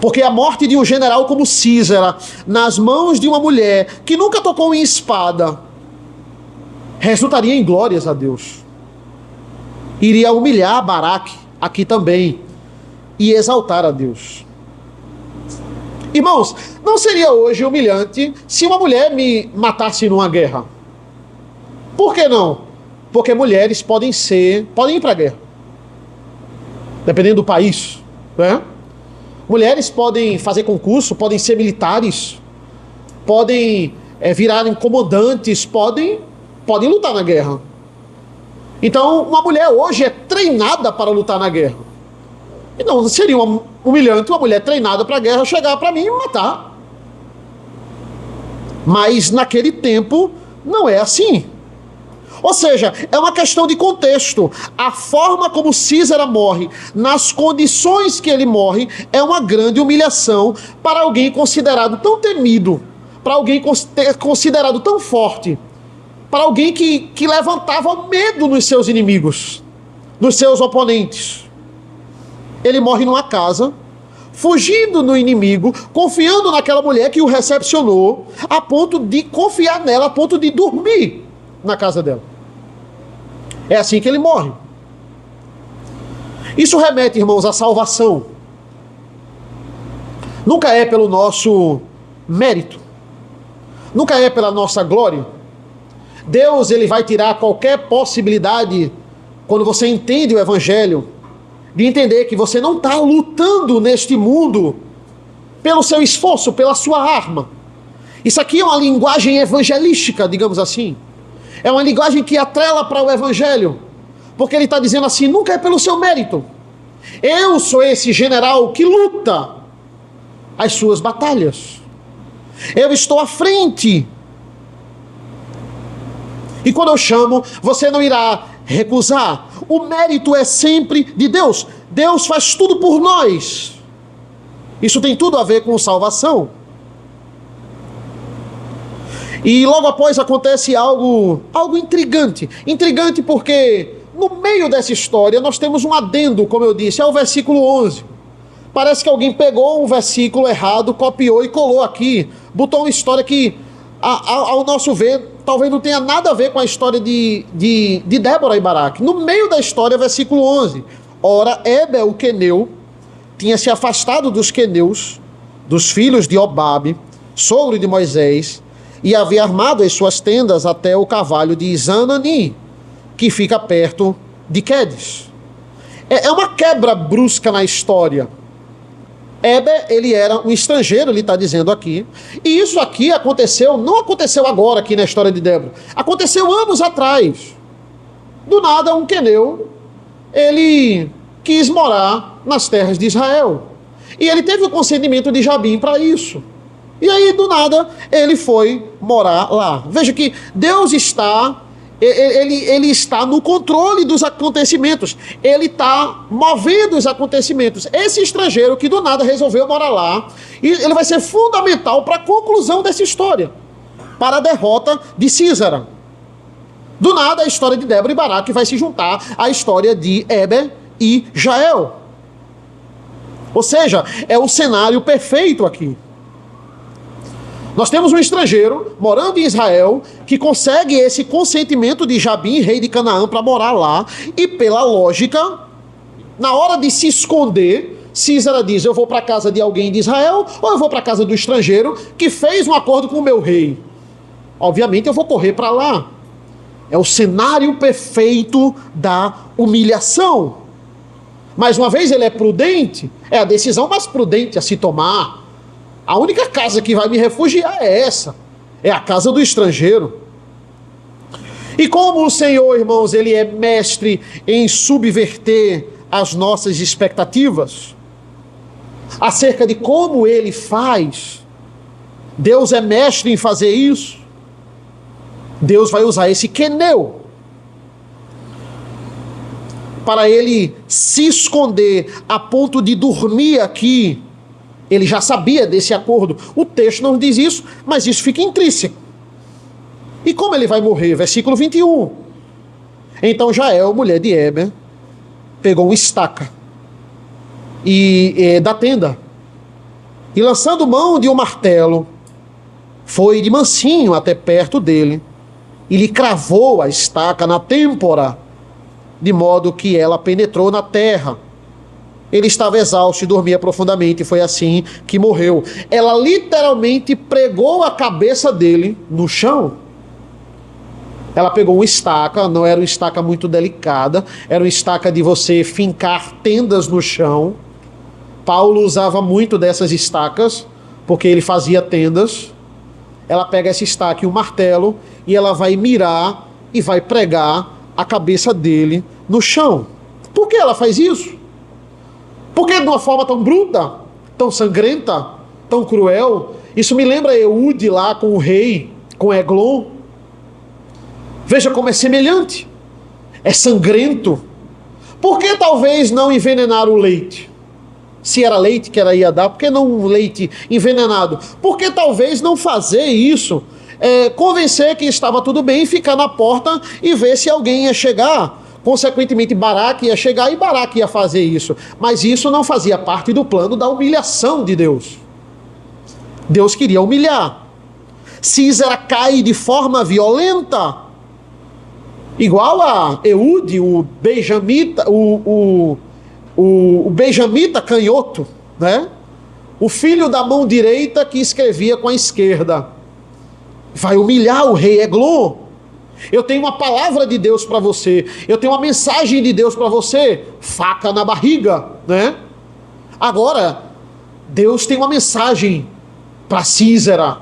Porque a morte de um general como Sísera, nas mãos de uma mulher que nunca tocou em espada, resultaria em glórias a Deus. Iria humilhar Baraque aqui também e exaltar a Deus. Irmãos, não seria hoje humilhante se uma mulher me matasse numa guerra? Por que não? Porque mulheres podem ir para a guerra, dependendo do país, né? Mulheres podem fazer concurso, podem ser militares, podem virarem comandantes, podem lutar na guerra. Então, uma mulher hoje é treinada para lutar na guerra. E não seria humilhante uma mulher treinada para a guerra chegar para mim e me matar. Mas naquele tempo não é assim. Ou seja, é uma questão de contexto. A forma como Sísera morre, nas condições que ele morre, é uma grande humilhação para alguém considerado tão temido, para alguém considerado tão forte, para alguém que levantava medo nos seus inimigos, nos seus oponentes. Ele morre numa casa, fugindo do inimigo, confiando naquela mulher que o recepcionou, a ponto de confiar nela, a ponto de dormir na casa dela. É assim que ele morre. Isso remete, irmãos, à salvação. Nunca é pelo nosso mérito, nunca é pela nossa glória. Deus, ele vai tirar qualquer possibilidade, quando você entende o Evangelho, de entender que você não está lutando neste mundo pelo seu esforço, pela sua arma. Isso aqui é uma linguagem evangelística, digamos assim. É uma linguagem que atrela para o Evangelho. Porque ele está dizendo assim, nunca é pelo seu mérito. Eu sou esse general que luta as suas batalhas. Eu estou à frente. E quando eu chamo, você não irá recusar. O mérito é sempre de Deus. Deus faz tudo por nós. Isso tem tudo a ver com salvação. E logo após acontece algo intrigante. Intrigante porque no meio dessa história nós temos um adendo, como eu disse, é o versículo 11. Parece que alguém pegou um versículo errado, copiou e colou aqui. Botou uma história que, ao nosso ver, talvez não tenha nada a ver com a história de Débora e Baraque. No meio da história, versículo 11. Ora, Éber, o queneu, tinha se afastado dos queneus, dos filhos de Obabe, sogro de Moisés, e havia armado as suas tendas até o carvalho de Zanani, que fica perto de Quedes. É uma quebra brusca na história. Éber, ele era um estrangeiro, ele está dizendo aqui. E isso aqui aconteceu, não aconteceu agora aqui na história de Débora. Aconteceu anos atrás. Do nada, um queneu, ele quis morar nas terras de Israel. E ele teve o consentimento de Jabim para isso. E aí, do nada, ele foi morar lá. Veja que Deus está... Ele está no controle dos acontecimentos. Ele está movendo os acontecimentos. Esse estrangeiro que do nada resolveu morar lá, e ele vai ser fundamental para a conclusão dessa história, para a derrota de Sísera. Do nada a história de Débora e Baraque vai se juntar à história de Éber e Jael. Ou seja, é o cenário perfeito aqui. Nós temos um estrangeiro morando em Israel que consegue esse consentimento de Jabim, rei de Canaã, para morar lá. E pela lógica, na hora de se esconder, Sísera diz, eu vou para a casa de alguém de Israel ou eu vou para a casa do estrangeiro que fez um acordo com o meu rei. Obviamente eu vou correr para lá. É o cenário perfeito da humilhação. Mais uma vez ele é prudente, é a decisão mais prudente a se tomar. A única casa que vai me refugiar é essa. É a casa do estrangeiro. E como o Senhor, irmãos, ele é mestre em subverter as nossas expectativas acerca de como ele faz, Deus é mestre em fazer isso. Deus vai usar esse queneu para ele se esconder a ponto de dormir aqui. Ele já sabia desse acordo. O texto não diz isso, mas isso fica intrínseco. E como ele vai morrer? Versículo 21. Então Jael, mulher de Éber, pegou uma estaca da tenda e, lançando mão de um martelo, foi de mansinho até perto dele e lhe cravou a estaca na têmpora, de modo que ela penetrou na terra. Ele estava exausto e dormia profundamente, e foi assim que morreu. Ela literalmente pregou a cabeça dele no chão. Ela pegou uma estaca, não era uma estaca muito delicada, era uma estaca de você fincar tendas no chão. Paulo usava muito dessas estacas, porque ele fazia tendas. Ela pega essa estaca e um martelo, e ela vai mirar e vai pregar a cabeça dele no chão. Por que ela faz isso? Por que de uma forma tão bruta, tão sangrenta, tão cruel? Isso me lembra Eude lá com o rei, com Eglon. Veja como é semelhante. É sangrento. Por que talvez não envenenar o leite? Se era leite que ela ia dar, por que não um leite envenenado? Por que talvez não fazer isso? Convencer que estava tudo bem, ficar na porta e ver se alguém ia chegar. Consequentemente, Baraque ia chegar e Baraque ia fazer isso. Mas isso não fazia parte do plano da humilhação de Deus. Deus queria humilhar. Sísera cai de forma violenta, igual a Eude, o benjamita, o benjamita canhoto, né? O filho da mão direita que escrevia com a esquerda. Vai humilhar o rei Eglon. Eu tenho uma palavra de Deus para você. Eu tenho uma mensagem de Deus para você. Faca na barriga, né? Agora, Deus tem uma mensagem para Císera.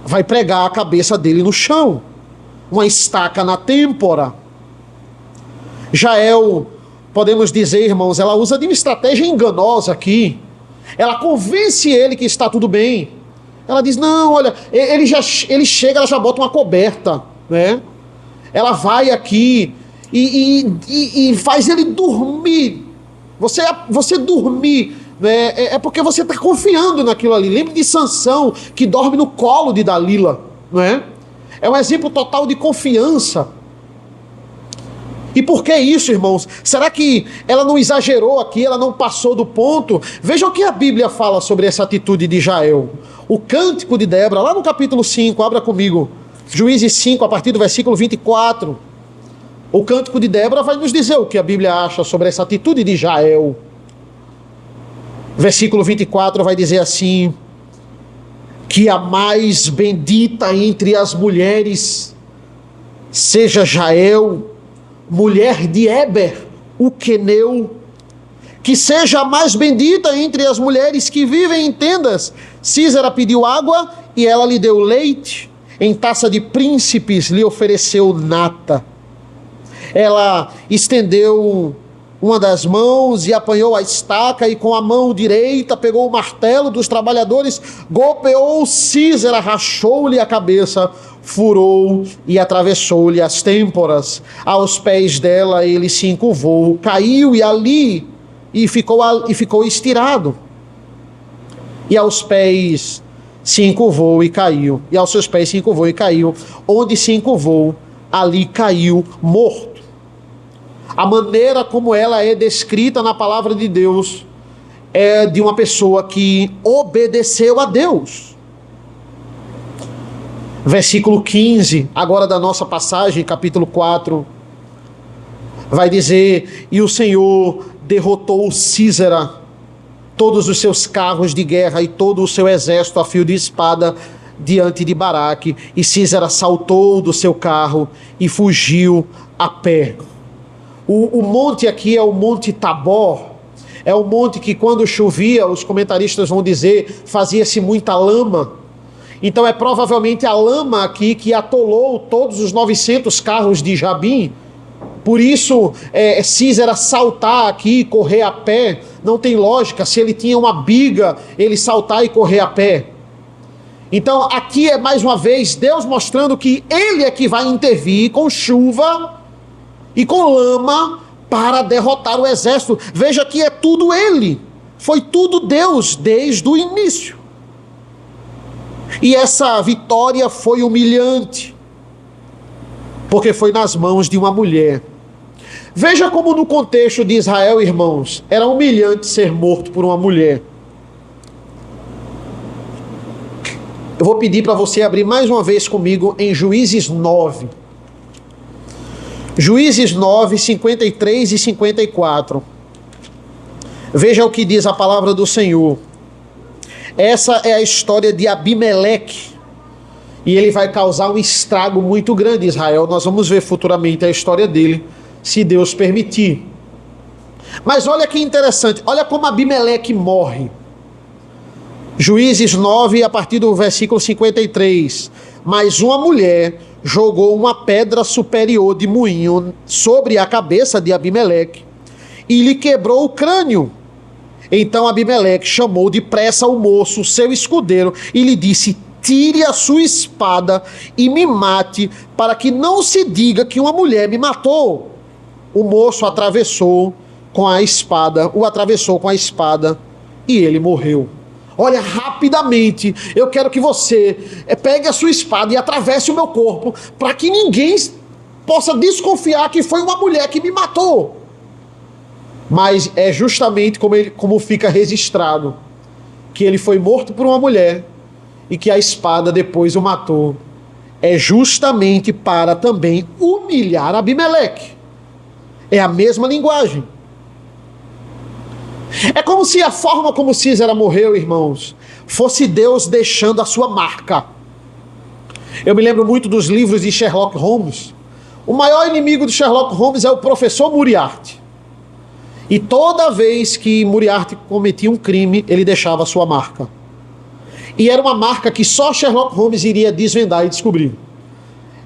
Vai pregar a cabeça dele no chão. Uma estaca na têmpora. Jael, podemos dizer, irmãos, ela usa de uma estratégia enganosa aqui. Ela convence ele que está tudo bem. Ela diz, não, olha, ele chega, ela já bota uma coberta, né? Ela vai aqui e faz ele dormir. Você dormir, né? É porque você está confiando naquilo ali. Lembre de Sansão, que dorme no colo de Dalila, não é? É um exemplo total de confiança. E por que isso, irmãos? Será que ela não exagerou aqui, ela não passou do ponto? Veja o que a Bíblia fala sobre essa atitude de Jael. O cântico de Débora, lá no capítulo 5, abra comigo. Juízes 5, a partir do versículo 24. O cântico de Débora vai nos dizer o que a Bíblia acha sobre essa atitude de Jael. Versículo 24 vai dizer assim: que a mais bendita entre as mulheres seja Jael, mulher de Éber, o queneu, que seja a mais bendita entre as mulheres que vivem em tendas. Císera pediu água e ela lhe deu leite, em taça de príncipes lhe ofereceu nata. Ela estendeu uma das mãos e apanhou a estaca, e com a mão direita pegou o martelo dos trabalhadores, golpeou Císera, rachou-lhe a cabeça, furou e atravessou-lhe as têmporas. Aos pés dela ele se encurvou, caiu e ficou estirado. E aos pés se encurvou e caiu. E aos seus pés se encurvou e caiu. Onde se encurvou, ali caiu morto. A maneira como ela é descrita na palavra de Deus é de uma pessoa que obedeceu a Deus. Versículo 15, agora da nossa passagem, capítulo 4, vai dizer: e o Senhor derrotou Císera, todos os seus carros de guerra e todo o seu exército a fio de espada diante de Baraque. E Císera saltou do seu carro e fugiu a pé. O monte aqui é o Monte Tabor. É um monte que, quando chovia, os comentaristas vão dizer, fazia-se muita lama. Então é provavelmente a lama aqui que atolou todos os 900 carros de Jabim. Por isso, Císera saltar aqui e correr a pé não tem lógica. Se ele tinha uma biga, ele saltar e correr a pé. Então aqui é mais uma vez Deus mostrando que ele é que vai intervir com chuva e com lama para derrotar o exército. Veja que é tudo ele. Foi tudo Deus desde o início. E essa vitória foi humilhante, porque foi nas mãos de uma mulher. Veja como no contexto de Israel, irmãos, era humilhante ser morto por uma mulher. Eu vou pedir para você abrir mais uma vez comigo em Juízes 9. Juízes 9, 53 e 54. Veja o que diz a palavra do Senhor. Essa é a história de Abimeleque. E ele vai causar um estrago muito grande em Israel. Nós vamos ver futuramente a história dele, se Deus permitir. Mas olha que interessante. Olha como Abimeleque morre. Juízes 9, a partir do versículo 53. Mas uma mulher jogou uma pedra superior de moinho sobre a cabeça de Abimeleque e lhe quebrou o crânio. Então Abimeleque chamou depressa o moço, seu escudeiro, e lhe disse: tire a sua espada e me mate, para que não se diga que uma mulher me matou. O moço o atravessou com a espada e ele morreu. Olha, rapidamente, eu quero que você pegue a sua espada e atravesse o meu corpo, para que ninguém possa desconfiar que foi uma mulher que me matou. Mas é justamente como fica registrado, que ele foi morto por uma mulher e que a espada depois o matou. É justamente para também humilhar Abimeleque. É a mesma linguagem. É como se a forma como Císera morreu, irmãos, fosse Deus deixando a sua marca. Eu me lembro muito dos livros de Sherlock Holmes. O maior inimigo de Sherlock Holmes é o professor Moriarty. E toda vez que Moriarty cometia um crime, ele deixava a sua marca. E era uma marca que só Sherlock Holmes iria desvendar e descobrir.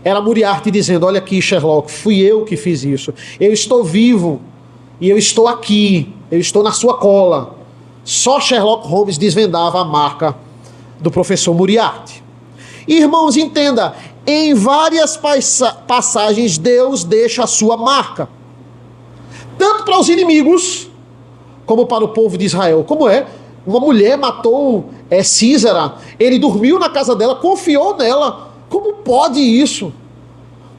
Era Moriarty dizendo: olha aqui, Sherlock, fui eu que fiz isso. Eu estou vivo e eu estou aqui. Eu estou na sua cola. Só Sherlock Holmes desvendava a marca do professor Moriarty. Irmãos, entenda, em várias passagens Deus deixa a sua marca. Tanto para os inimigos, como para o povo de Israel. Como é? Uma mulher matou Císara, ele dormiu na casa dela, confiou nela. Como pode isso?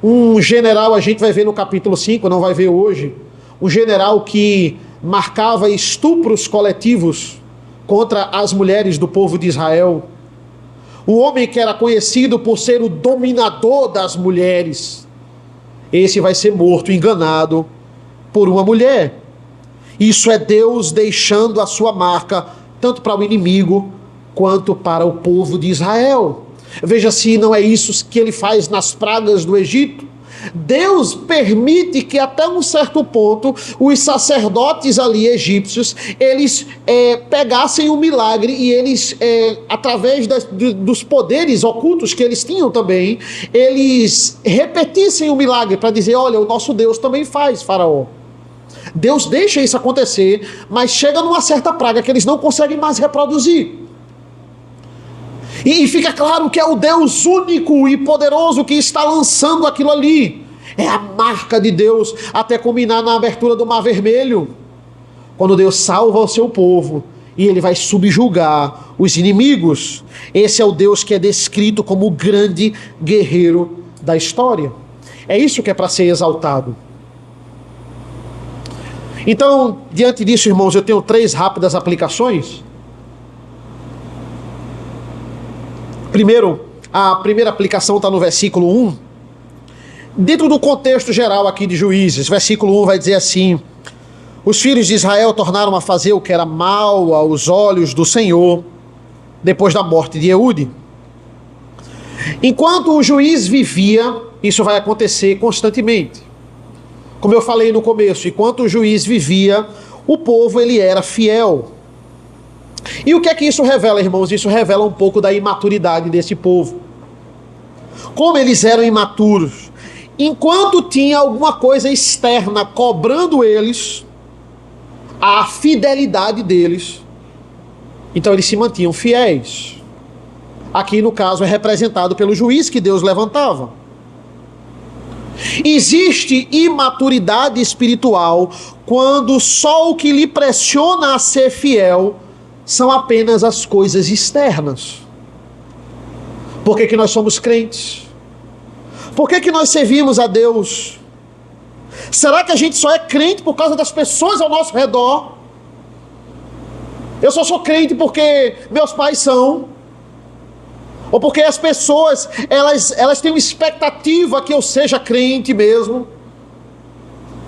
Um general, a gente vai ver no capítulo 5, não vai ver hoje, um general que marcava estupros coletivos contra as mulheres do povo de Israel. Um homem que era conhecido por ser o dominador das mulheres. Esse vai ser morto, enganado por uma mulher. Isso é Deus deixando a sua marca, tanto para o inimigo, quanto para o povo de Israel. Veja se não é isso que ele faz nas pragas do Egito. Deus permite que até um certo ponto os sacerdotes ali egípcios, eles pegassem o milagre e eles, através dos poderes ocultos que eles tinham também, eles repetissem o milagre para dizer: olha, o nosso Deus também faz, Faraó. Deus deixa isso acontecer, mas chega numa certa praga que eles não conseguem mais reproduzir. E fica claro que é o Deus único e poderoso que está lançando aquilo ali. É a marca de Deus, até culminar na abertura do Mar Vermelho, quando Deus salva o seu povo e ele vai subjugar os inimigos. Esse é o Deus que é descrito como o grande guerreiro da história. É isso que é para ser exaltado. Então, diante disso, irmãos, eu tenho 3 rápidas aplicações. Primeiro, a primeira aplicação está no versículo 1. Dentro do contexto geral aqui de Juízes, versículo 1 vai dizer assim: os filhos de Israel tornaram a fazer o que era mal aos olhos do Senhor, depois da morte de Eude. Enquanto o juiz vivia, isso vai acontecer constantemente. Como eu falei no começo, enquanto o juiz vivia, o povo ele era fiel. E o que é que isso revela, irmãos? Isso revela um pouco da imaturidade desse povo. Como eles eram imaturos. Enquanto tinha alguma coisa externa cobrando eles, a fidelidade deles, então eles se mantinham fiéis. Aqui no caso é representado pelo juiz que Deus levantava. Existe imaturidade espiritual quando só o que lhe pressiona a ser fiel são apenas as coisas externas. Por que nós somos crentes? Por que nós servimos a Deus? Será que a gente só é crente por causa das pessoas ao nosso redor? Eu só sou crente porque meus pais são? Ou porque as pessoas, elas têm uma expectativa que eu seja crente mesmo?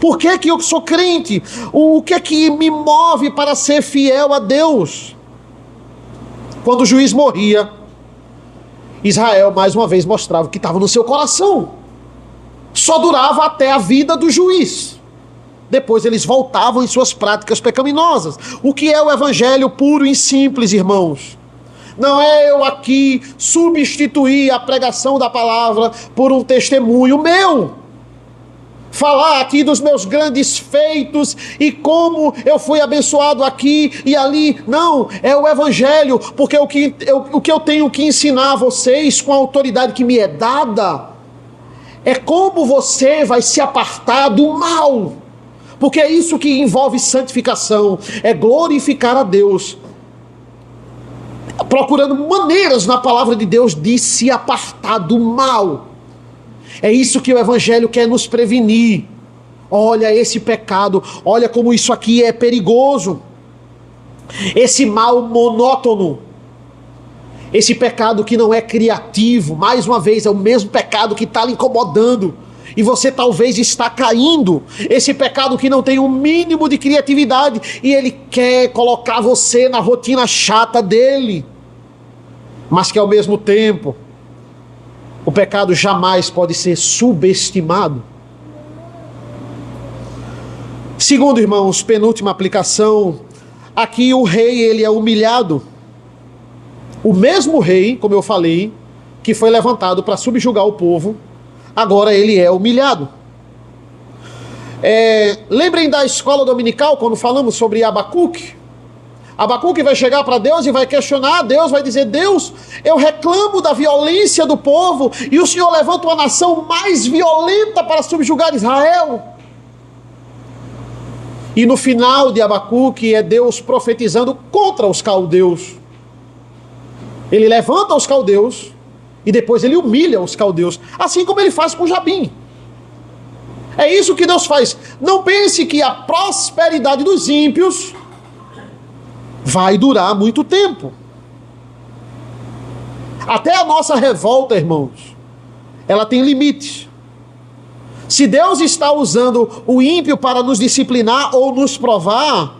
Por que eu sou crente? O que é que me move para ser fiel a Deus? Quando o juiz morria, Israel mais uma vez mostrava o que estava no seu coração. Só durava até a vida do juiz. Depois eles voltavam em suas práticas pecaminosas. O que é o evangelho puro e simples, irmãos? Não é eu aqui substituir a pregação da palavra por um testemunho meu. Falar aqui dos meus grandes feitos e como eu fui abençoado aqui e ali. Não, é o evangelho, porque o que eu tenho que ensinar a vocês com a autoridade que me é dada é como você vai se apartar do mal. Porque é isso que envolve santificação, é glorificar a Deus, procurando maneiras na palavra de Deus de se apartar do mal. É isso que o evangelho quer nos prevenir. Olha esse pecado, olha como isso aqui é perigoso. Esse mal monótono, esse pecado que não é criativo, mais uma vez é o mesmo pecado que está lhe incomodando e você talvez está caindo. Esse pecado que não tem um mínimo de criatividade e ele quer colocar você na rotina chata dele, mas que ao mesmo tempo O pecado jamais pode ser subestimado. Segundo, irmãos, penúltima aplicação, aqui o rei, ele é humilhado. O mesmo rei, como eu falei, que foi levantado para subjugar o povo, agora ele é humilhado. Lembrem da escola dominical, quando falamos sobre Abacuque? Abacuque vai chegar para Deus e vai questionar. Deus vai dizer: Deus, eu reclamo da violência do povo, e o Senhor levanta uma nação mais violenta para subjugar Israel. E no final de Abacuque é Deus profetizando contra os caldeus. Ele levanta os caldeus e depois ele humilha os caldeus, assim como ele faz com Jabim. É isso que Deus faz. Não pense que a prosperidade dos ímpios vai durar muito tempo. Até a nossa revolta, irmãos, ela tem limites. Se Deus está usando o ímpio para nos disciplinar ou nos provar,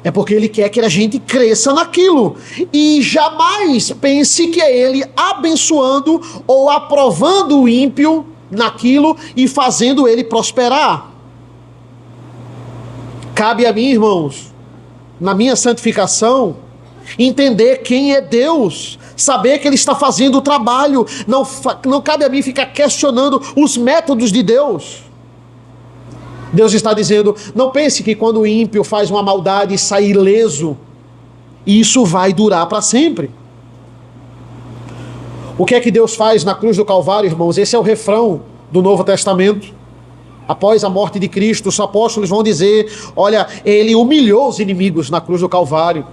é porque Ele quer que a gente cresça naquilo. E jamais pense que é Ele abençoando ou aprovando o ímpio naquilo e fazendo ele prosperar. Cabe a mim, irmãos, na minha santificação, entender quem é Deus, saber que Ele está fazendo o trabalho. Não cabe a mim ficar questionando os métodos de Deus. Deus está dizendo: não pense que quando o ímpio faz uma maldade e sai ileso, isso vai durar para sempre. O que é que Deus faz na cruz do Calvário, irmãos? Esse é o refrão do Novo Testamento. Após a morte de Cristo, os apóstolos vão dizer: olha, Ele humilhou os inimigos na cruz do Calvário.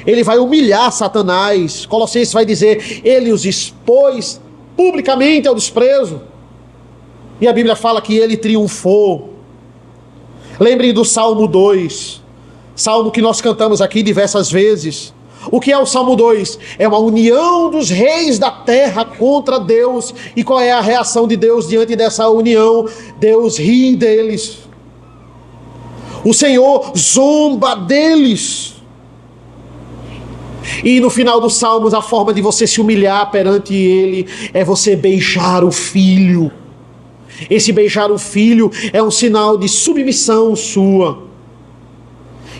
Ele vai humilhar Satanás. Colossenses vai dizer: Ele os expôs publicamente ao desprezo. E a Bíblia fala que Ele triunfou. Lembrem do Salmo 2, salmo que nós cantamos aqui diversas vezes. O que é o Salmo 2? É uma união dos reis da terra contra Deus. E qual é a reação de Deus diante dessa união? Deus ri deles. O Senhor zomba deles. E no final dos Salmos, a forma de você se humilhar perante Ele é você beijar o Filho. Esse beijar o Filho é um sinal de submissão sua.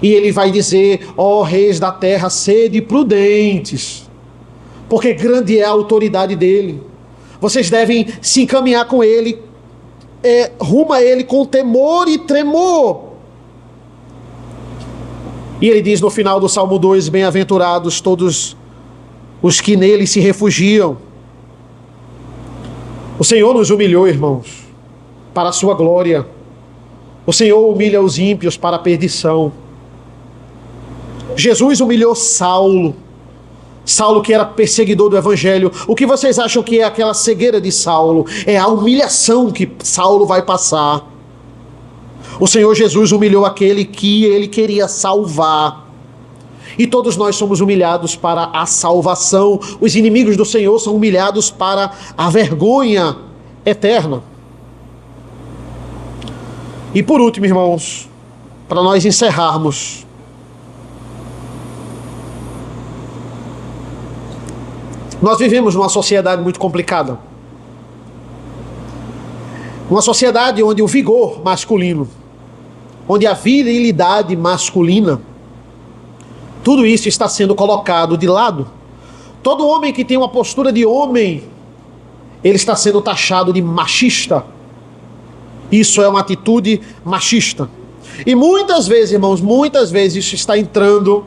E Ele vai dizer: ó reis da terra, sede prudentes, porque grande é a autoridade dEle. Vocês devem se encaminhar com Ele, rumo a Ele com temor e tremor. E Ele diz no final do Salmo 2, bem-aventurados todos os que nele se refugiam. O Senhor nos humilhou, irmãos, para a sua glória. O Senhor humilha os ímpios para a perdição. Jesus humilhou Saulo, que era perseguidor do Evangelho. O que vocês acham que é aquela cegueira de Saulo? É a humilhação que Saulo vai passar. O Senhor Jesus humilhou aquele que Ele queria salvar. E todos nós somos humilhados para a salvação. Os inimigos do Senhor são humilhados para a vergonha eterna. E por último, irmãos, para nós encerrarmos, nós vivemos numa sociedade muito complicada. Uma sociedade onde o vigor masculino, onde a virilidade masculina, tudo isso está sendo colocado de lado. Todo homem que tem uma postura de homem, ele está sendo taxado de machista. Isso é uma atitude machista. E muitas vezes, irmãos, isso está entrando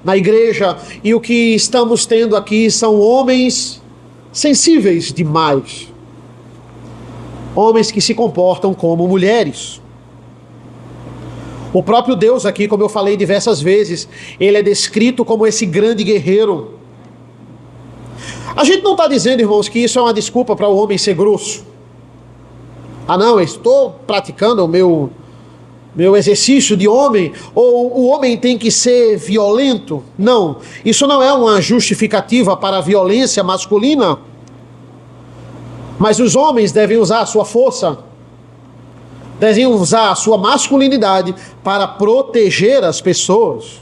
na igreja, e o que estamos tendo aqui são homens sensíveis demais. Homens que se comportam como mulheres. O próprio Deus aqui, como eu falei diversas vezes, Ele é descrito como esse grande guerreiro. A gente não está dizendo, irmãos, que isso é uma desculpa para o homem ser grosso. Ah não, eu estou praticando o meu exercício de homem, ou o homem tem que ser violento. Não, isso não é uma justificativa para a violência masculina. Mas os homens devem usar a sua força, devem usar a sua masculinidade para proteger as pessoas.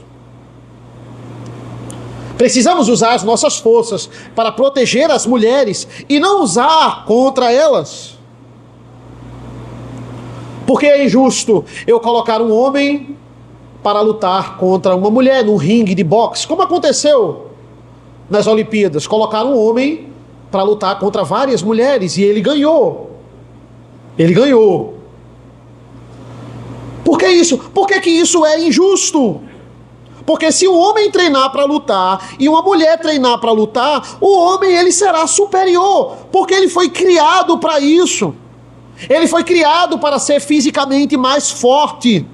Precisamos usar as nossas forças para proteger as mulheres e não usar contra elas. Porque é injusto eu colocar um homem para lutar contra uma mulher num ringue de boxe, como aconteceu nas Olimpíadas. Colocaram um homem para lutar contra várias mulheres e ele ganhou. Ele ganhou. Por que isso? Por que isso é injusto? Porque se o homem treinar para lutar e uma mulher treinar para lutar, o homem ele será superior, porque ele foi criado para isso. Ele foi criado para ser fisicamente mais forte,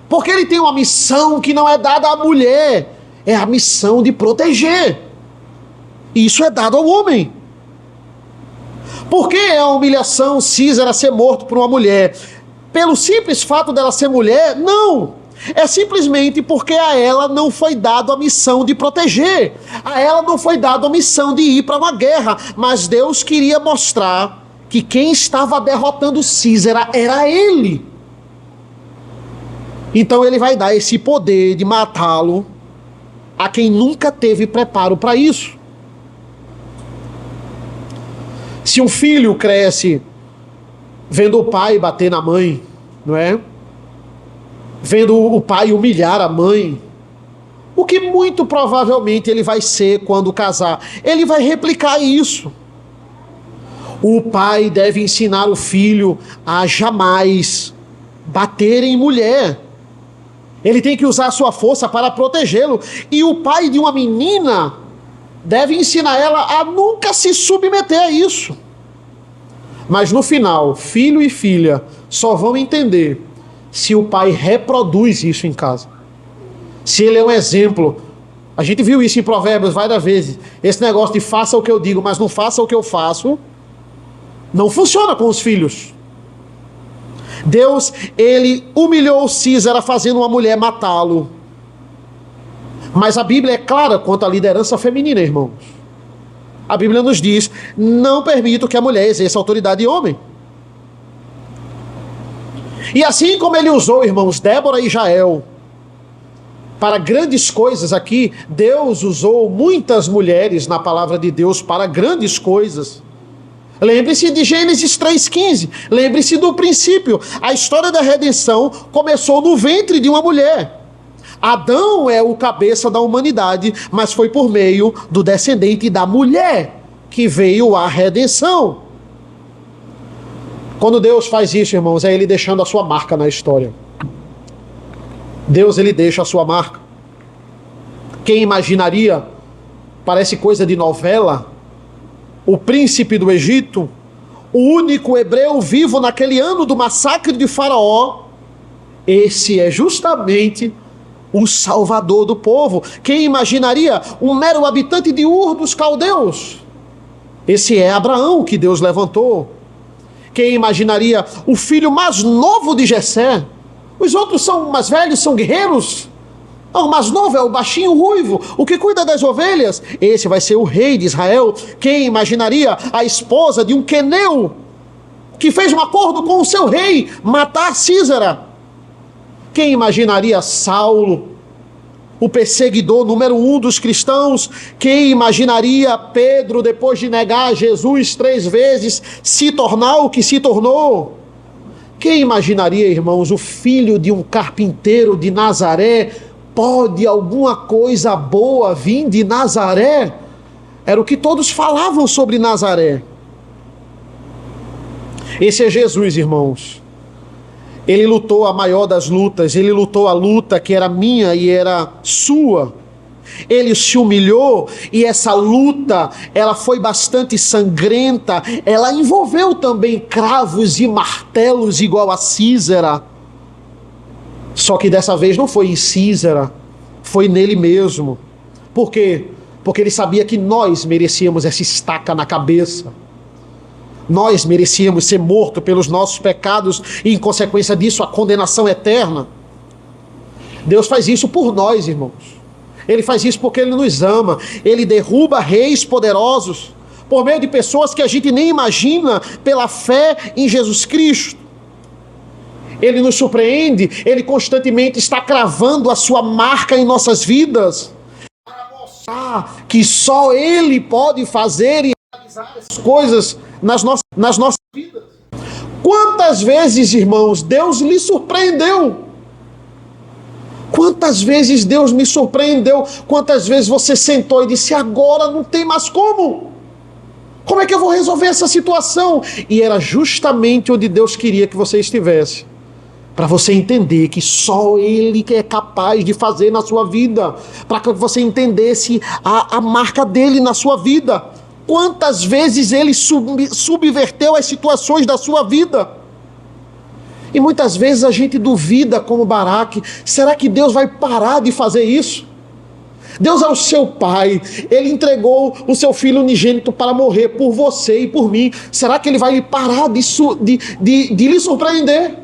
porque ele tem uma missão que não é dada à mulher, é a missão de proteger. Isso é dado ao homem. Por que é a humilhação Císara ser morto por uma mulher? Pelo simples fato dela ser mulher? Não. É simplesmente porque a ela não foi dada a missão de proteger. A ela não foi dada a missão de ir para uma guerra. Mas Deus queria mostrar que quem estava derrotando Císara era ele. Então ele vai dar esse poder de matá-lo a quem nunca teve preparo para isso. Se um filho cresce vendo o pai bater na mãe, não é? Vendo o pai humilhar a mãe, o que muito provavelmente ele vai ser quando casar? Ele vai replicar isso. O pai deve ensinar o filho a jamais bater em mulher. Ele tem que usar a sua força para protegê-lo. E o pai de uma menina deve ensinar ela a nunca se submeter a isso. Mas no final, filho e filha só vão entender se o pai reproduz isso em casa. Se ele é um exemplo. A gente viu isso em Provérbios várias vezes. Esse negócio de faça o que eu digo, mas não faça o que eu faço, não funciona com os filhos. Deus, ele humilhou Císara fazendo uma mulher matá-lo. Mas a Bíblia é clara quanto à liderança feminina, irmãos. A Bíblia nos diz, não permito que a mulher exerça autoridade de homem. E assim como ele usou, irmãos, Débora e Jael para grandes coisas aqui, Deus usou muitas mulheres na palavra de Deus para grandes coisas. Lembre-se de Gênesis 3,15. Lembre-se do princípio. A história da redenção começou no ventre de uma mulher. Adão é o cabeça da humanidade, mas foi por meio do descendente da mulher que veio a redenção. Quando Deus faz isso, irmãos, é ele deixando a sua marca na história. Deus, ele deixa a sua marca. Quem imaginaria, parece coisa de novela, o príncipe do Egito, o único hebreu vivo naquele ano do massacre de Faraó, esse é justamente o salvador do povo. Quem imaginaria um mero habitante de Ur dos Caldeus? Esse é Abraão que Deus levantou. Quem imaginaria o filho mais novo de Jessé? Os outros são mais velhos, são guerreiros. O mais novo é o baixinho ruivo, o que cuida das ovelhas. Esse vai ser o rei de Israel. Quem imaginaria a esposa de um queneu que fez um acordo com o seu rei matar Císara? Quem imaginaria Saulo, o perseguidor número 1 dos cristãos? Quem imaginaria Pedro, depois de negar Jesus 3 vezes, se tornar o que se tornou? Quem imaginaria, irmãos, o filho de um carpinteiro de Nazaré? Pode alguma coisa boa vir de Nazaré? Era o que todos falavam sobre Nazaré. Esse é Jesus, irmãos. Ele lutou a maior das lutas, ele lutou a luta que era minha e era sua. Ele se humilhou e essa luta, ela foi bastante sangrenta, ela envolveu também cravos e martelos igual a Císara. Só que dessa vez não foi em Císara, foi nele mesmo. Por quê? Porque ele sabia que nós merecíamos essa estaca na cabeça. Nós merecíamos ser mortos pelos nossos pecados e, em consequência disso, a condenação eterna. Deus faz isso por nós, irmãos. Ele faz isso porque Ele nos ama. Ele derruba reis poderosos por meio de pessoas que a gente nem imagina, pela fé em Jesus Cristo. Ele nos surpreende, Ele constantemente está cravando a sua marca em nossas vidas para mostrar que só Ele pode fazer e realizar as coisas nas nossas vidas. Quantas vezes, irmãos, Deus lhe surpreendeu? Quantas vezes Deus me surpreendeu? Quantas vezes você sentou e disse, agora não tem mais como? Como é que eu vou resolver essa situação? E era justamente onde Deus queria que você estivesse. Para você entender que só Ele é capaz de fazer na sua vida. Para que você entendesse a marca dele na sua vida. Quantas vezes Ele subverteu as situações da sua vida. E muitas vezes a gente duvida como Baraque. Será que Deus vai parar de fazer isso? Deus é o seu pai. Ele entregou o seu filho unigênito para morrer por você e por mim. Será que Ele vai parar de lhe surpreender?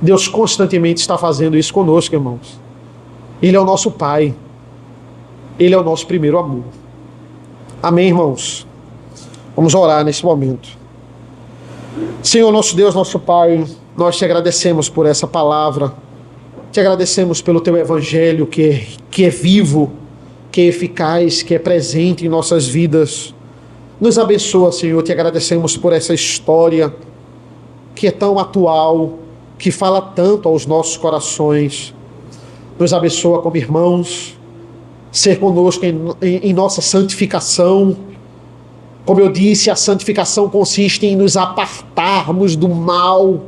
Deus constantemente está fazendo isso conosco, irmãos. Ele é o nosso Pai. Ele é o nosso primeiro amor. Amém, irmãos? Vamos orar nesse momento. Senhor, nosso Deus, nosso Pai, nós te agradecemos por essa palavra. Te agradecemos pelo teu evangelho que é vivo, que é eficaz, que é presente em nossas vidas. Nos abençoa, Senhor. Te agradecemos por essa história que é tão atual, que fala tanto aos nossos corações. Nos abençoa como irmãos, ser conosco em nossa santificação. Como eu disse, a santificação consiste em nos apartarmos do mal.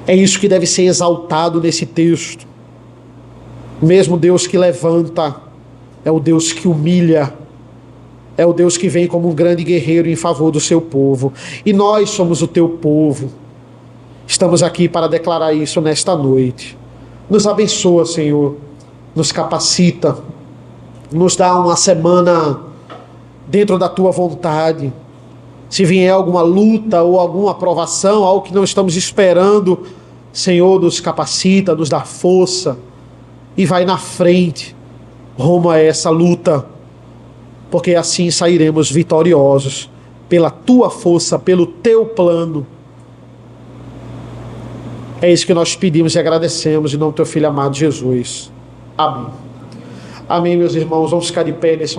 É isso que deve ser exaltado nesse texto. O mesmo Deus que levanta é o Deus que humilha. É o Deus que vem como um grande guerreiro em favor do seu povo. E nós somos o teu povo. Estamos aqui para declarar isso nesta noite. Nos abençoa, Senhor. Nos capacita. Nos dá uma semana dentro da tua vontade. Se vier alguma luta ou alguma provação, algo que não estamos esperando, Senhor, nos capacita, nos dá força e vai na frente rumo a essa luta, porque assim sairemos vitoriosos pela tua força, pelo teu plano. É isso que nós pedimos e agradecemos em nome do teu Filho amado Jesus. Amém. Amém, meus irmãos. Vamos ficar de pé nesse